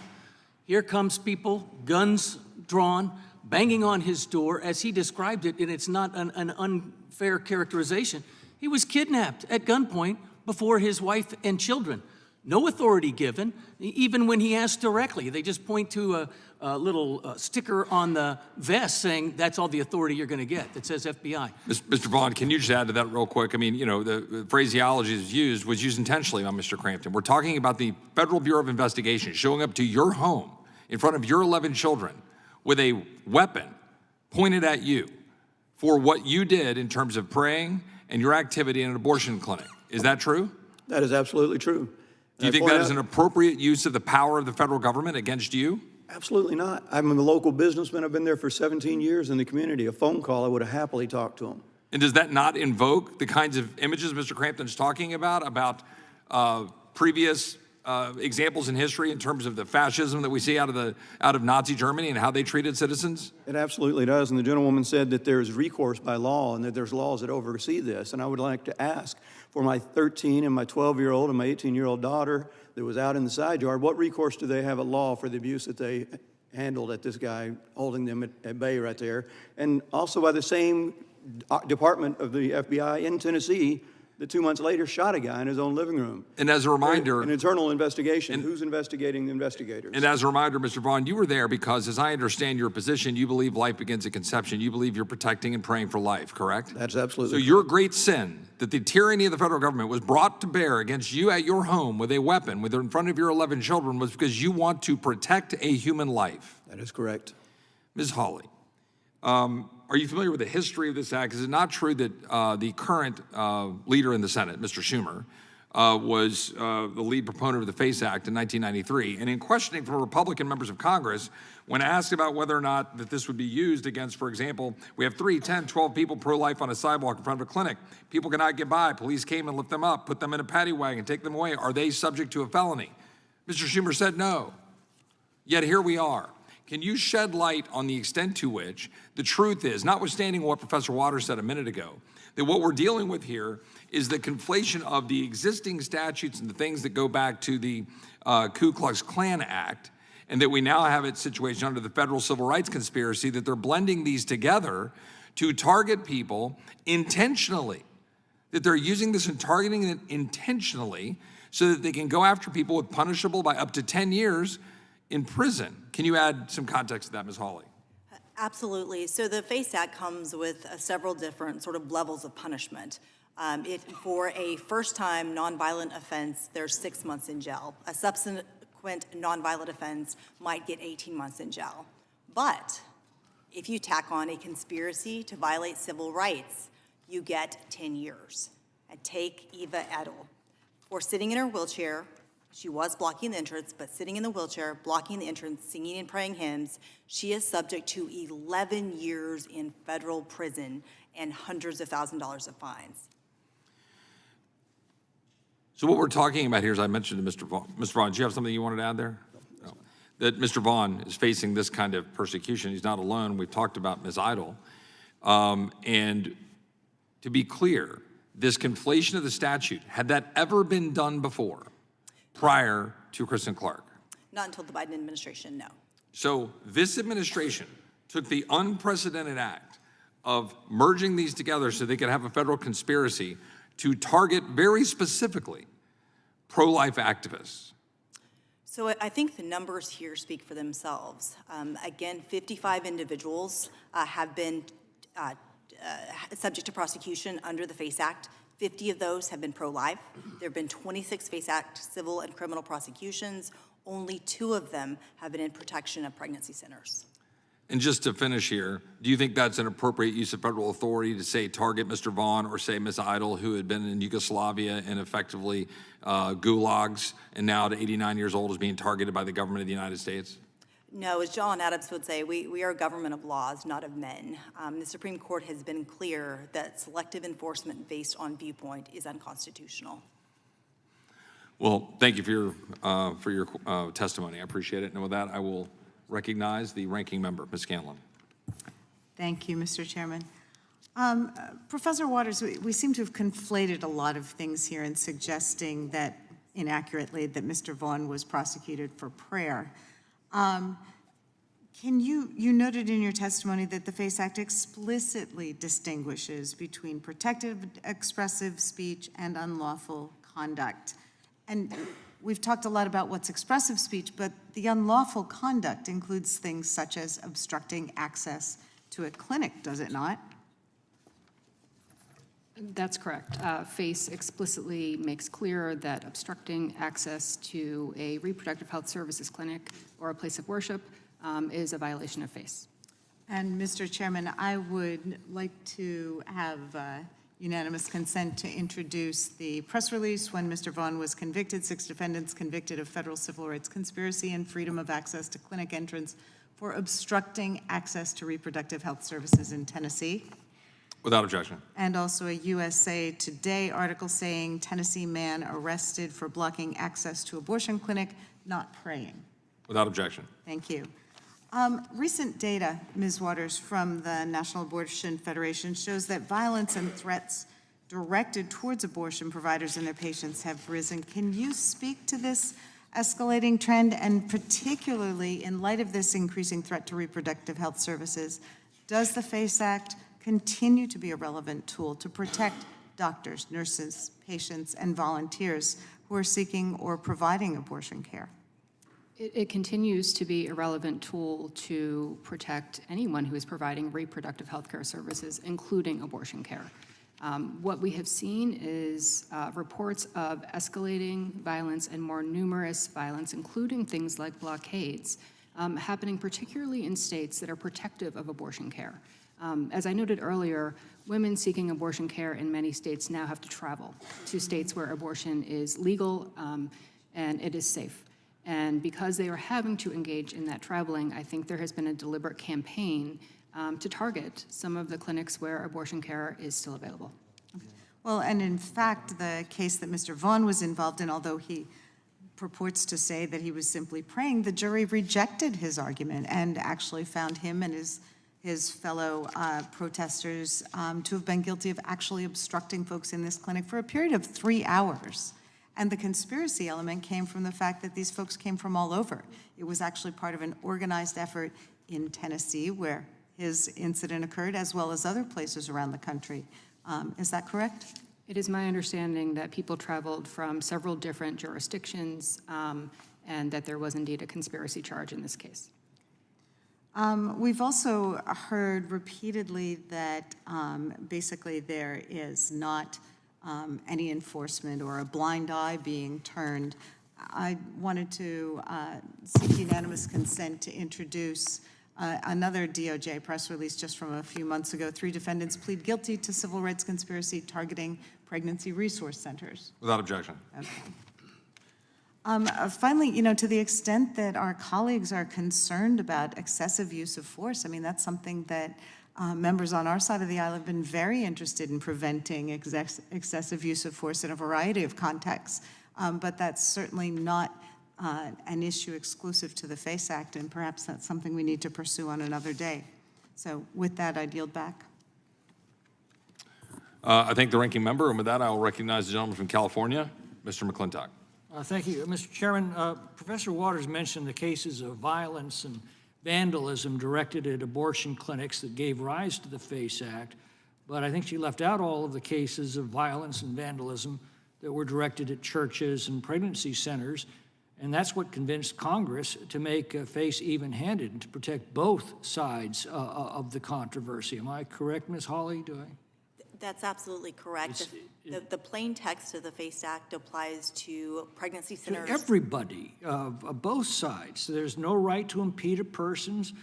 Here comes people, guns drawn, banging on his door as he described it, and it's not an unfair characterization. He was kidnapped at gunpoint before his wife and children. No authority given, even when he asked directly. They just point to a little sticker on the vest saying that's all the authority you're going to get that says FBI. Mr. Vaughn, can you just add to that real quick? I mean, you know, the phraseology was used intentionally by Mr. Crampton. We're talking about the Federal Bureau of Investigation showing up to your home in front of your 11 children with a weapon pointed at you for what you did in terms of praying and your activity in an abortion clinic. Is that true? That is absolutely true. Do you think that is an appropriate use of the power of the federal government against you? Absolutely not. I'm a local businessman. I've been there for 17 years in the community. A phone call, I would have happily talked to him. And does that not invoke the kinds of images Mr. Crampton's talking about previous examples in history in terms of the fascism that we see out of Nazi Germany and how they treated citizens? It absolutely does. And the gentlewoman said that there's recourse by law and that there's laws that oversee this. And I would like to ask for my 13 and my 12-year-old and my 18-year-old daughter that was out in the side yard, what recourse do they have at law for the abuse that they handled at this guy holding them at bay right there? And also by the same department of the FBI in Tennessee that 2 months later shot a guy in his own living room. And as a reminder, an internal investigation. Who's investigating the investigators? And as a reminder, Mr. Vaughn, you were there because, as I understand your position, you believe life begins at conception. You believe you're protecting and praying for life, correct? That's absolutely So your great sin, that the tyranny of the federal government was brought to bear against you at your home with a weapon in front of your 11 children, was because you want to protect a human life. That is correct. Ms. Hawley, are you familiar with the history of this act? Is it not true that the current leader in the Senate, Mr. Schumer, was the lead proponent of the FACE Act in 1993? And in questioning from Republican members of Congress, when asked about whether or not that this would be used against, for example, we have 3, 10, 12 people pro-life on a sidewalk in front of a clinic. People cannot get by. Police came and lift them up, put them in a paddy wagon, take them away. Are they subject to a felony? Mr. Schumer said no. Yet here we are. Can you shed light on the extent to which the truth is, notwithstanding what Professor Waters said a minute ago, that what we're dealing with here is the conflation of the existing statutes and the things that go back to the Ku Klux Klan Act, and that we now have a situation under the federal civil rights conspiracy that they're blending these together to target people intentionally, that they're using this and targeting it intentionally so that they can go after people with punishable by up to 10 years in prison. Can you add some context to that, Ms. Hawley? Absolutely. So the FACE Act comes with several different sort of levels of punishment. For a first-time nonviolent offense, there's 6 months in jail. A subsequent nonviolent offense might get 18 months in jail. But if you tack on a conspiracy to violate civil rights, you get 10 years. And take Eva Edel. For sitting in her wheelchair, she was blocking the entrance, but sitting in the wheelchair, blocking the entrance, singing and praying hymns, she is subject to 11 years in federal prison and hundreds of thousands of dollars of fines. So what we're talking about here, as I mentioned to Mr. Vaughn, Mr. Vaughn, do you have something you wanted to add there? No. That Mr. Vaughn is facing this kind of persecution. He's not alone. We've talked about Ms. Idle. And to be clear, this conflation of the statute, had that ever been done before, prior to Kristen Clark? Not until the Biden administration, no. So this administration took the unprecedented act of merging these together so they could have a federal conspiracy to target very specifically pro-life activists. So I think the numbers here speak for themselves. Again, 55 individuals have been subject to prosecution under the FACE Act. 50 of those have been pro-life. There have been 26 FACE Act civil and criminal prosecutions. Only 2 of them have been in protection of pregnancy centers. And just to finish here, do you think that's an appropriate use of federal authority to say target Mr. Vaughn or say Ms. Idle, who had been in Yugoslavia and effectively gulags and now at 89 years old is being targeted by the government of the United States? No, as John Adams would say, we are a government of laws, not of men. The Supreme Court has been clear that selective enforcement based on viewpoint is unconstitutional. Well, thank you for your testimony. I appreciate it. And with that, I will recognize the ranking member, Ms. Scanlon. Thank you, Mr. Chairman. Professor Waters, we seem to have conflated a lot of things here in suggesting that, inaccurately, that Mr. Vaughn was prosecuted for prayer. You noted in your testimony that the FACE Act explicitly distinguishes between protected expressive speech and unlawful conduct. And we've talked a lot about what's expressive speech, but the unlawful conduct includes things such as obstructing access to a clinic, does it not? That's correct. FACE explicitly makes clear that obstructing access to a reproductive health services clinic or a place of worship is a violation of FACE. And Mr. Chairman, I would like to have unanimous consent to introduce the press release when Mr. Vaughn was convicted, 6 defendants convicted of federal civil rights conspiracy and freedom of access to clinic entrance for obstructing access to reproductive health services in Tennessee. Without objection. And also a USA Today article saying Tennessee man arrested for blocking access to abortion clinic, not praying. Without objection. Thank you. Recent data, Ms. Waters, from the National Abortion Federation shows that violence and threats directed towards abortion providers and their patients have risen. Can you speak to this escalating trend, and particularly in light of this increasing threat to reproductive health services, does the FACE Act continue to be a relevant tool to protect doctors, nurses, patients, and volunteers who are seeking or providing abortion care? It continues to be a relevant tool to protect anyone who is providing reproductive health care services, including abortion care. What we have seen is reports of escalating violence and more numerous violence, including things like blockades, happening particularly in states that are protective of abortion care. As I noted earlier, women seeking abortion care in many states now have to travel to states where abortion is legal and it is safe. And because they are having to engage in that traveling, I think there has been a deliberate campaign to target some of the clinics where abortion care is still available. Well, and in fact, the case that Mr. Vaughn was involved in, although he purports to say that he was simply praying, the jury rejected his argument and actually found him and his fellow protesters to have been guilty of actually obstructing folks in this clinic for a period of 3 hours. And the conspiracy element came from the fact that these folks came from all over. It was actually part of an organized effort in Tennessee where his incident occurred, as well as other places around the country. Is that correct? It is my understanding that people traveled from several different jurisdictions and that there was indeed a conspiracy charge in this case. We've also heard repeatedly that basically there is not any enforcement or a blind eye being turned. I wanted to seek unanimous consent to introduce another DOJ press release just from a few months ago. 3 defendants plead guilty to civil rights conspiracy targeting pregnancy resource centers. Without objection. Okay. Finally, to the extent that our colleagues are concerned about excessive use of force, I mean, that's something that Members on our side of the aisle have been very interested in preventing excessive use of force in a variety of contexts, but that's certainly not an issue exclusive to the FACE Act, and perhaps that's something we need to pursue on another day. So with that, I'd yield back. I thank the ranking member, and with that, I will recognize the gentleman from California, Mr. McClintock. Thank you. Mr. Chairman, Professor Waters mentioned the cases of violence and vandalism directed at abortion clinics that gave rise to the FACE Act, but I think she left out all of the cases of violence and vandalism that were directed at churches and pregnancy centers, and that's what convinced Congress to make FACE even-handed and to protect both sides of the controversy. Am I correct, Ms. Hawley? That's absolutely correct. The plain text of the FACE Act applies to pregnancy centers. To everybody, of both sides. There's no right to impede a person's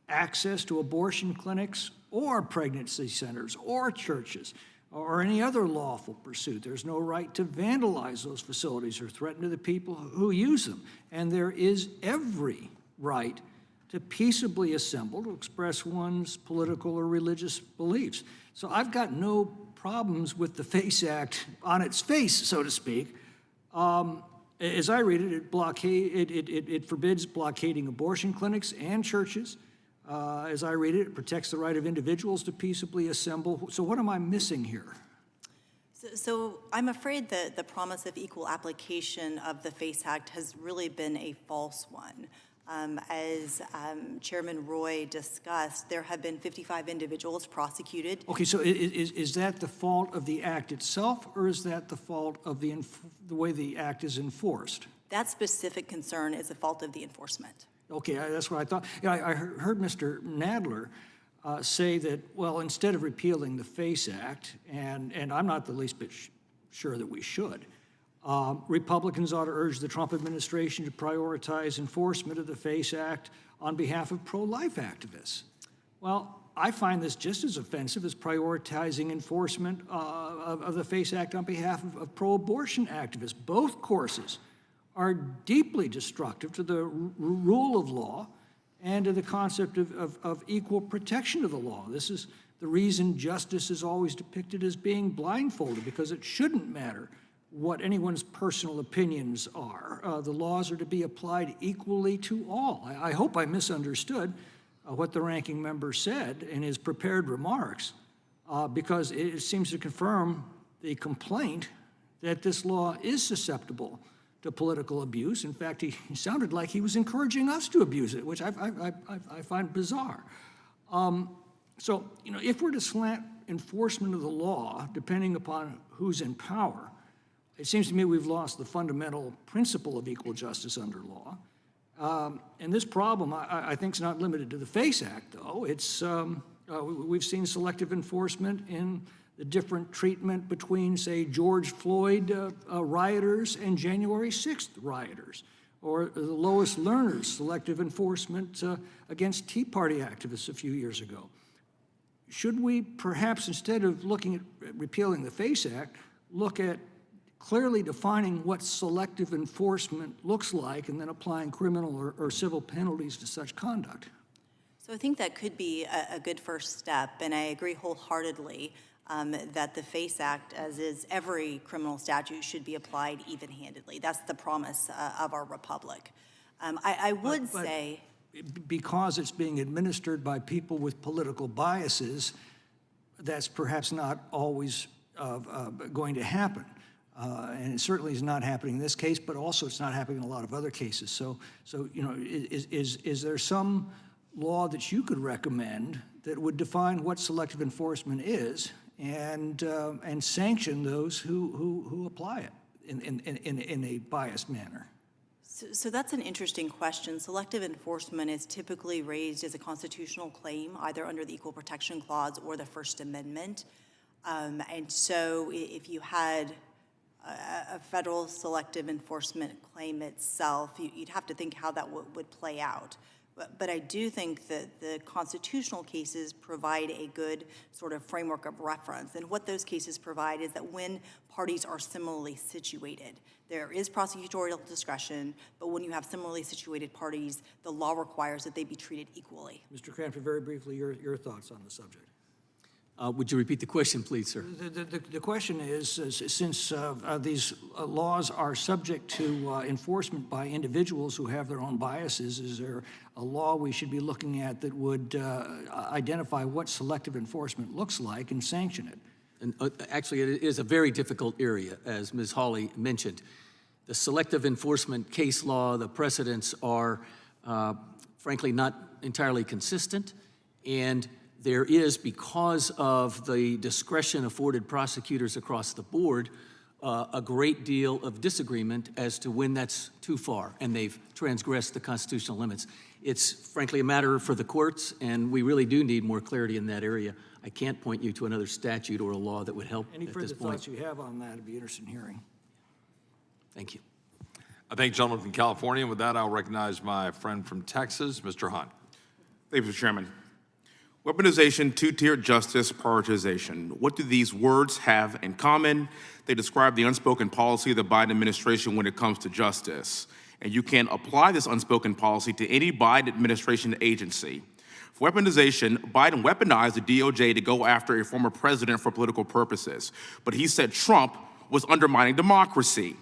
access to abortion clinics or pregnancy centers or churches or any other lawful pursuit. There's no right to vandalize those facilities or threaten to the people who use them. And there is every right to peaceably assemble to express one's political or religious beliefs. So I've got no problems with the FACE Act on its face, so to speak. As I read it, it forbids blockading abortion clinics and churches. As I read it, it protects the right of individuals to peaceably assemble. So what am I missing here? So I'm afraid that the promise of equal application of the FACE Act has really been a false one. As Chairman Roy discussed, there have been 55 individuals prosecuted. Okay, so is that the fault of the act itself, or is that the fault of the way the act is enforced? That specific concern is the fault of the enforcement. Okay, that's what I thought. Yeah, I heard Mr. Nadler say that, well, instead of repealing the FACE Act, and I'm not the least bit sure that we should, Republicans ought to urge the Trump administration to prioritize enforcement of the FACE Act on behalf of pro-life activists. Well, I find this just as offensive as prioritizing enforcement of the FACE Act on behalf of pro-abortion activists. Both courses are deeply destructive to the rule of law and to the concept of equal protection of the law. This is the reason justice is always depicted as being blindfolded, because it shouldn't matter what anyone's personal opinions are. The laws are to be applied equally to all. I hope I misunderstood what the ranking member said in his prepared remarks, because it seems to confirm the complaint that this law is susceptible to political abuse. In fact, he sounded like he was encouraging us to abuse it, which I find bizarre. So, if we're to slant enforcement of the law, depending upon who's in power, it seems to me we've lost the fundamental principle of equal justice under law. And this problem, I think, is not limited to the FACE Act, though. It's, we've seen selective enforcement in the different treatment between, say, George Floyd rioters and January 6th rioters, or the Lois Lerner's selective enforcement against Tea Party activists a few years ago. Should we perhaps, instead of looking at repealing the FACE Act, look at clearly defining what selective enforcement looks like and then applying criminal or civil penalties to such conduct? So I think that could be a good first step, and I agree wholeheartedly that the FACE Act, as is every criminal statute, should be applied even-handedly. That's the promise of our republic. I would say... Because it's being administered by people with political biases, that's perhaps not always going to happen. And it certainly is not happening in this case, but also it's not happening in a lot of other cases. So is there some law that you could recommend that would define what selective enforcement is and sanction those who apply it in a biased manner? So that's an interesting question. Selective enforcement is typically raised as a constitutional claim, either under the Equal Protection Clause or the First Amendment. And so if you had a federal selective enforcement claim itself, you'd have to think how that would play out. But I do think that the constitutional cases provide a good sort of framework of reference. And what those cases provide is that when parties are similarly situated, there is prosecutorial discretion, but when you have similarly situated parties, the law requires that they be treated equally. Mr. Crampton, very briefly, your thoughts on the subject. Would you repeat the question, please, sir? The question is, since these laws are subject to enforcement by individuals who have their own biases, is there a law we should be looking at that would identify what selective enforcement looks like and sanction it? And actually, it is a very difficult area, as Ms. Hawley mentioned. The selective enforcement case law, the precedents are frankly not entirely consistent, and there is, because of the discretion afforded prosecutors across the board, a great deal of disagreement as to when that's too far and they've transgressed the constitutional limits. It's frankly a matter for the courts, and we really do need more clarity in that area. I can't point you to another statute or a law that would help Any at further this point. thoughts you have on that, I'd be interested in hearing. Thank you. I thank the gentleman from California. With that, I'll recognize my friend from Texas, Mr. Hunt. Thank you, Mr. Chairman. Weaponization, two-tiered justice, prioritization. What do these words have in common? They describe the unspoken policy of the Biden administration when it comes to justice. And you can apply this unspoken policy to any Biden administration agency. For weaponization, Biden weaponized the DOJ to go after a former president for political purposes. But he said Trump was undermining democracy.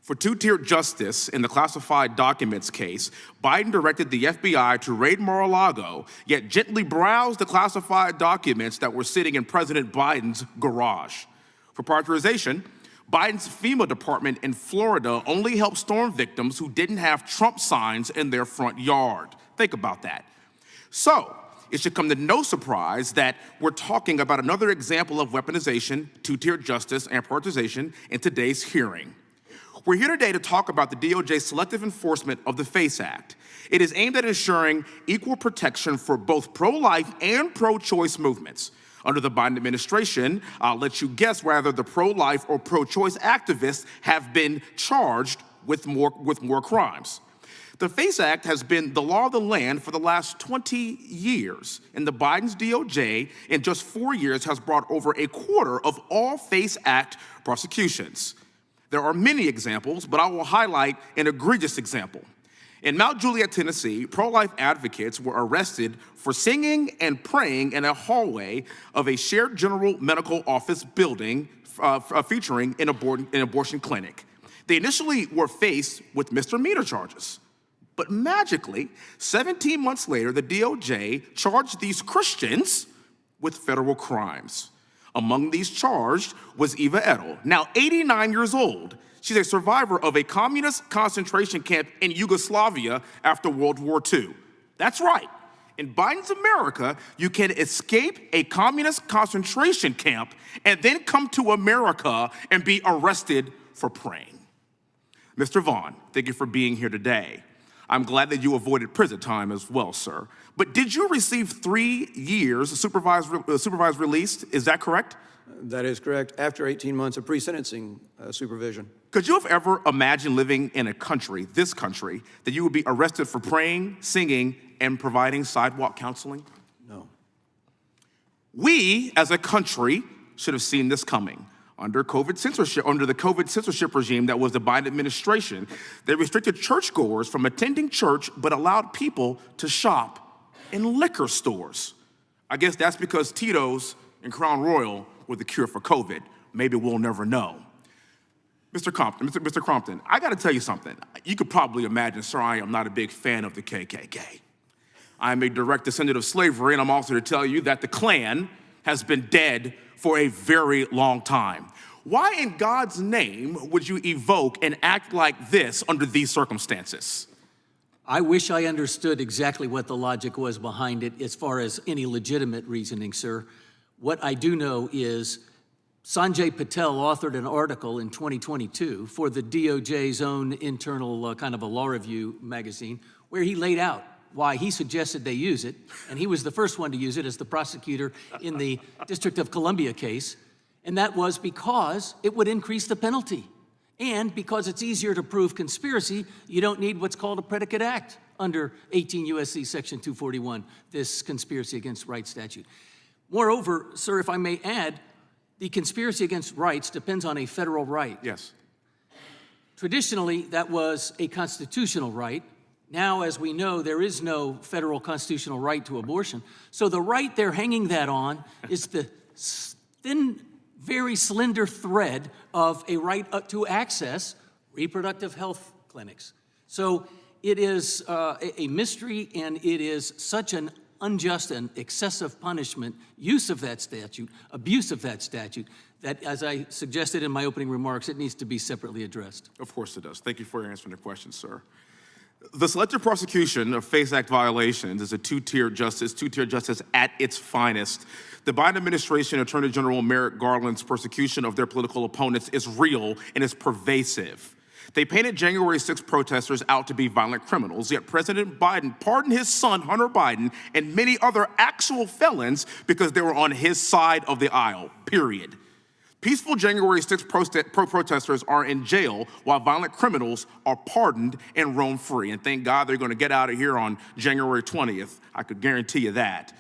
For two-tiered justice in the classified documents case, Biden directed the FBI to raid Mar-a-Lago, yet gently browse the classified documents that were sitting in President Biden's garage. For prioritization, Biden's FEMA department in Florida only helped storm victims who didn't have Trump signs in their front yard. Think about that. So, it should come to no surprise that we're talking about another example of weaponization, two-tiered justice, and prioritization in today's hearing. We're here today to talk about the DOJ's selective enforcement of the FACE Act. It is aimed at ensuring equal protection for both pro-life and pro-choice movements. Under the Biden administration, I'll let you guess whether the pro-life or pro-choice activists have been charged with more crimes. The FACE Act has been the law of the land for the last 20 years, and the Biden's DOJ in just 4 years has brought over a quarter of all FACE Act prosecutions. There are many examples, but I will highlight an egregious example. In Mount Juliet, Tennessee, pro-life advocates were arrested for singing and praying in a hallway of a shared general medical office building featuring an abortion clinic. They initially were faced with misdemeanor charges. But magically, 17 months later, the DOJ charged these Christians with federal crimes. Among these charged was Eva Edel, now 89 years old. She's a survivor of a communist concentration camp in Yugoslavia after World War II. That's right. In Biden's America, you can escape a communist concentration camp and then come to America and be arrested for praying. Mr. Vaughn, thank you for being here today. I'm glad that you avoided prison time as well, sir. But did you receive 3 years supervised release? Is that correct? That is correct, after 18 months of pre-sentencing supervision. Could you have ever imagined living in a country, this country, that you would be arrested for praying, singing, and providing sidewalk counseling? No. We, as a country, should have seen this coming. Under the COVID censorship regime that was the Biden administration, they restricted churchgoers from attending church but allowed people to shop in liquor stores. I guess that's because Tito's and Crown Royal were the cure for COVID. Maybe we'll never know. Mr. Crompton, I gotta tell you something. You could probably imagine, sir, I am not a big fan of the KKK. I'm a direct descendant of slavery, and I'm also to tell you that the Klan has been dead for a very long time. Why in God's name would you evoke and act like this under these circumstances? I wish I understood exactly what the logic was behind it as far as any legitimate reasoning, sir. What I do know is Sanjay Patel authored an article in 2022 for the DOJ's own internal kind of a law review magazine where he laid out why he suggested they use it, and he was the first one to use it as the prosecutor in the District of Columbia case, and that was because it would increase the penalty. And because it's easier to prove conspiracy, you don't need what's called a predicate act under 18 U.S.C. Section 241, this conspiracy against rights statute. Moreover, sir, if I may add, the conspiracy against rights depends on a federal right. Yes. Traditionally, that was a constitutional right. Now, as we know, there is no federal constitutional right to abortion. So the right they're hanging that on is the thin, very slender thread of a right to access reproductive health clinics. So it is a mystery, and it is such an unjust and excessive punishment, use of that statute, abuse of that statute, that, as I suggested in my opening remarks, it needs to be separately addressed. Of course it does. Thank you for answering the question, sir. The selective prosecution of FACE Act violations is a two-tier justice at its finest. The Biden administration, Attorney General Merrick Garland's persecution of their political opponents is real and is pervasive. They painted January 6 protesters out to be violent criminals, yet President Biden pardoned his son, Hunter Biden, and many other actual felons because they were on his side of the aisle, period. Peaceful January 6 protesters are in jail while violent criminals are pardoned and roam free. And thank God they're going to get out of here on January 20th. I could guarantee you that.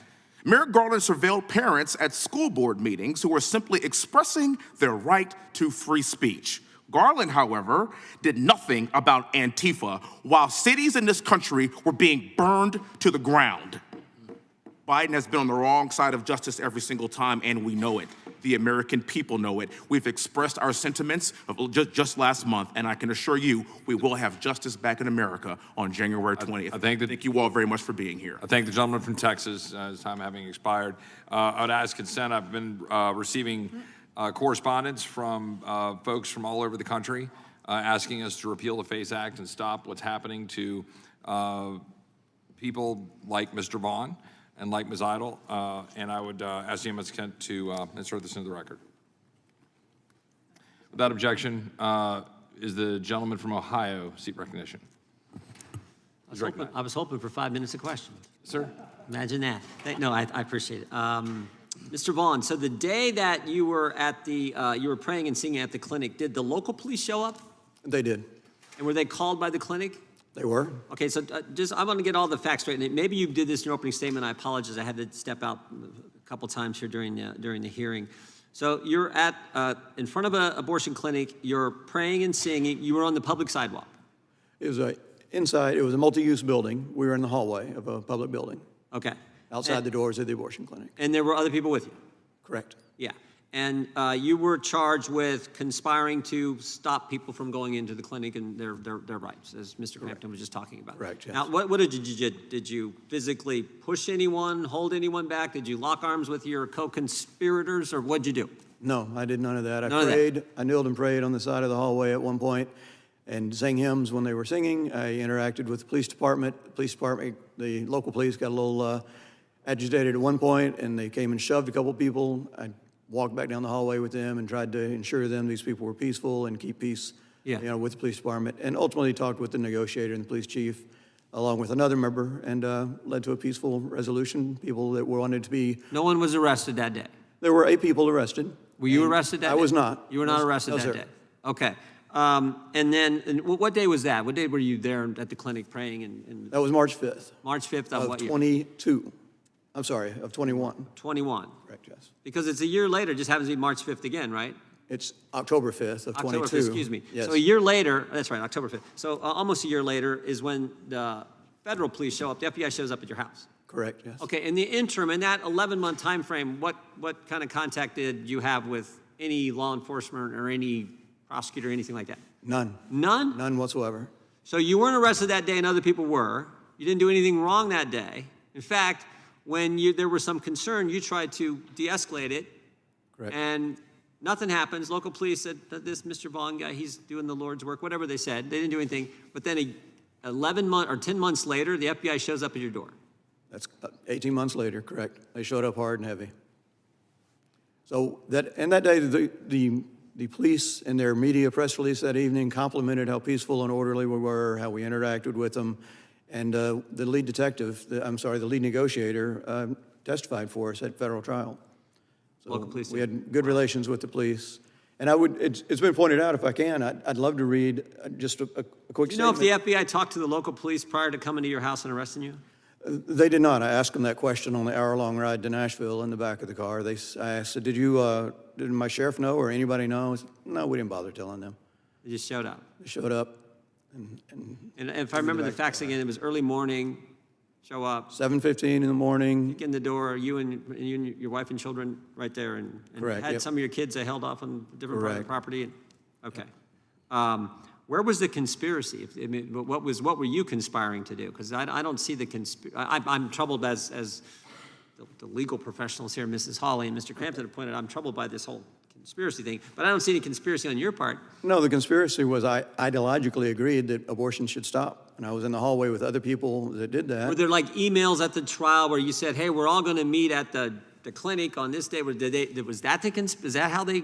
Merrick Garland surveilled parents at school board meetings who were simply expressing their right to free speech. Garland, however, did nothing about Antifa while cities in this country were being burned to the ground. Biden has been on the wrong side of justice every single time, and we know it. The American people know it. We've expressed our sentiments just last month, and I can assure you we will have justice back in America on January 20th. Thank you all very much for being here. I thank the gentleman from Texas, his time having expired. I would ask consent. I've been receiving correspondence from folks from all over the country asking us to repeal the FACE Act and stop what's happening to people like Mr. Vaughn and like Ms. Idle, and I would ask unanimous consent to insert this into the record. Without objection, is the gentleman from Ohio seat recognition? I was hoping for 5 minutes of questions. Sir? Imagine that. No, I appreciate it. Mr. Vaughn, so the day that you were at the, you were praying and singing at the clinic, did the local police show up? They did. And were they called by the clinic? They were. Okay, so I want to get all the facts straight. And maybe you did this in your opening statement. I apologize. I had to step out a couple times here during the hearing. So you're at in front of an abortion clinic. You're praying and singing. You were on the public sidewalk. It was inside. It was a multi-use building. We were in the hallway of a public building. Okay. Outside the doors of the abortion clinic. And there were other people with you? Correct. Yeah. And you were charged with conspiring to stop people from going into the clinic and their rights, as Mr. Crampton was just talking about. Correct, yes. Now, what did you do? Did you physically push anyone, hold anyone back? Did you lock arms with your co-conspirators, or what'd you do? No, I did none of that. None of that. I kneeled and prayed on the side of the hallway at one point and sang hymns when they were singing. I interacted with the police department. The local police got a little agitated at one point, and they came and shoved a couple people. I walked back down the hallway with them and tried to ensure them these people were peaceful and keep peace, with the police department, and ultimately talked with the negotiator and the police chief, along with another member, and led to a peaceful resolution. People that wanted to be. No one was arrested that day? There were 8 people arrested. Were you arrested that day? I was not. You were not arrested that day? Okay. And then, what day was that? What day were you there at the clinic praying? That was March 5th. March 5th of what year? 22. I'm sorry, of 21. 21. Correct, yes. Because it's a year later, it just happens to be March 5th again, right? It's October 5th of 22. October 5th, excuse me. Yes. So a year later, that's right, October 5th. So almost a year later is when the federal police show up, the FBI shows up at your house. Correct, yes. Okay, in the interim, in that 11-month time frame, what kind of contact did you have with any law enforcement or any prosecutor, anything like that? None. None? None whatsoever. So you weren't arrested that day and other people were. You didn't do anything wrong that day. In fact, when there was some concern, you tried to de-escalate it. Correct. And nothing happens. Local police said that this Mr. Vaughn guy, he's doing the Lord's work, whatever they said. They didn't do anything. But then 11 months or 10 months later, the FBI shows up at your door. That's 18 months later, correct. They showed up hard and heavy. So that day, the police in their media press release that evening complimented how peaceful and orderly we were, how we interacted with them. And the lead detective, the lead negotiator, testified for us at federal trial. So Local police. we had good relations with the police. And it's been pointed out, if I can, I'd love to read just a quick Do you know if statement. the FBI talked to the local police prior to coming to your house and arresting you? They did not. I asked them that question on the hour-long ride to Nashville in the back of the car. I asked, did my sheriff know or anybody know? He said, no, we didn't bother telling them. They just showed up. They showed up. And if I remember the facts again, it was early morning, show up, 7:15 in the morning. kick in the door, you and your wife and children right there, and Correct, had yep. some of your kids they held off on a different part of the Correct. property. Okay. Where was the conspiracy? What were you conspiring to do? Because I don't see the I'm troubled as the legal professionals here, Mrs. Hawley and Mr. Crampton have pointed out, I'm troubled by this whole conspiracy thing, but I don't see any conspiracy on your part. No, the conspiracy was I ideologically agreed that abortion should stop. And I was in the hallway with other people that did that. Were there like emails at the trial where you said, hey, we're all going to meet at the clinic on this day? Was that is that how they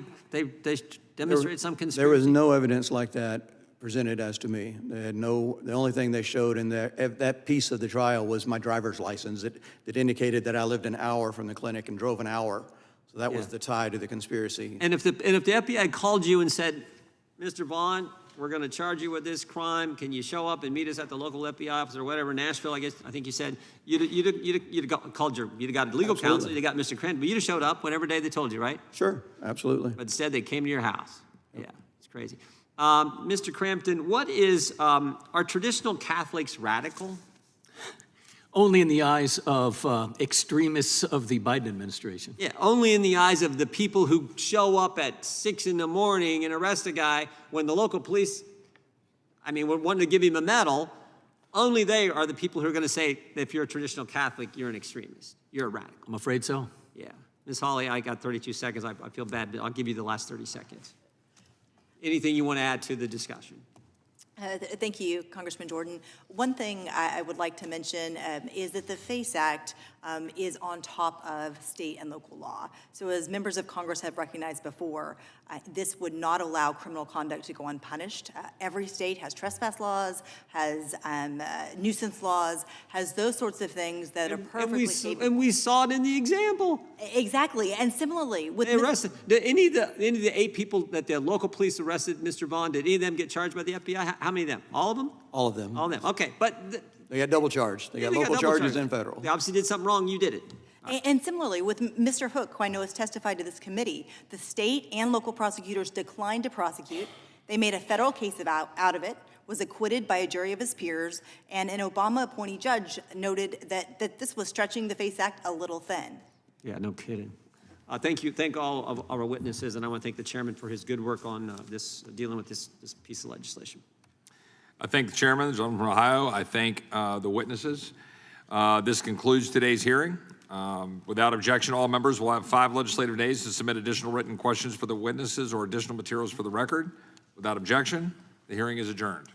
demonstrated some conspiracy? There was no evidence like that presented as to me. They had the only thing they showed in that piece of the trial was my driver's license that indicated that I lived an hour from the clinic and drove an hour. So that was the tie to the conspiracy. And if the FBI called you and said, Mr. Vaughn, we're going to charge you with this crime. Can you show up and meet us at the local FBI office or whatever, Nashville? I think you said you'd got legal counsel, you'd got Mr. Crampton, but you'd have showed up whatever day they told you, right? Sure, absolutely. But instead, they came to your house. Yeah, it's crazy. Mr. Crampton, are traditional Catholics radical? Only in the eyes of extremists of the Biden administration. Yeah, only in the eyes of the people who show up at 6 in the morning and arrest a guy when the local police, wanted to give him a medal. Only they are the people who are going to say that if you're a traditional Catholic, you're an extremist. You're a radical. I'm afraid so. Yeah. Ms. Hawley, I got 32 seconds. I feel bad, but I'll give you the last 30 seconds. Anything you want to add to the discussion? Thank you, Congressman Jordan. One thing I would like to mention is that the FACE Act is on top of state and local law. So as members of Congress have recognized before, this would not allow criminal conduct to go unpunished. Every state has trespass laws, has nuisance laws, has those sorts of things that are perfectly capable. And we saw it in the example. Exactly, and similarly with they arrested. Did any of the 8 people that the local police arrested, Mr. Vaughn, did any of them get charged by the FBI? How many of them? All of them? All of them. All of them. Okay, but They got double charged. They got local charges and federal. They obviously did something wrong. You did it. And similarly, with Mr. Hook, who I know has testified to this committee, the state and local prosecutors declined to prosecute. They made a federal case out of it, was acquitted by a jury of his peers, and an Obama appointee judge noted that this was stretching the FACE Act a little thin. Yeah, no kidding. Thank you. Thank all of our witnesses, and I want to thank the chairman for his good work on dealing with this piece of legislation. I thank the chairman, the gentleman from Ohio. I thank the witnesses. This concludes today's hearing. Without objection, all members will have 5 legislative days to submit additional written questions for the witnesses or additional materials for the record. Without objection, the hearing is adjourned.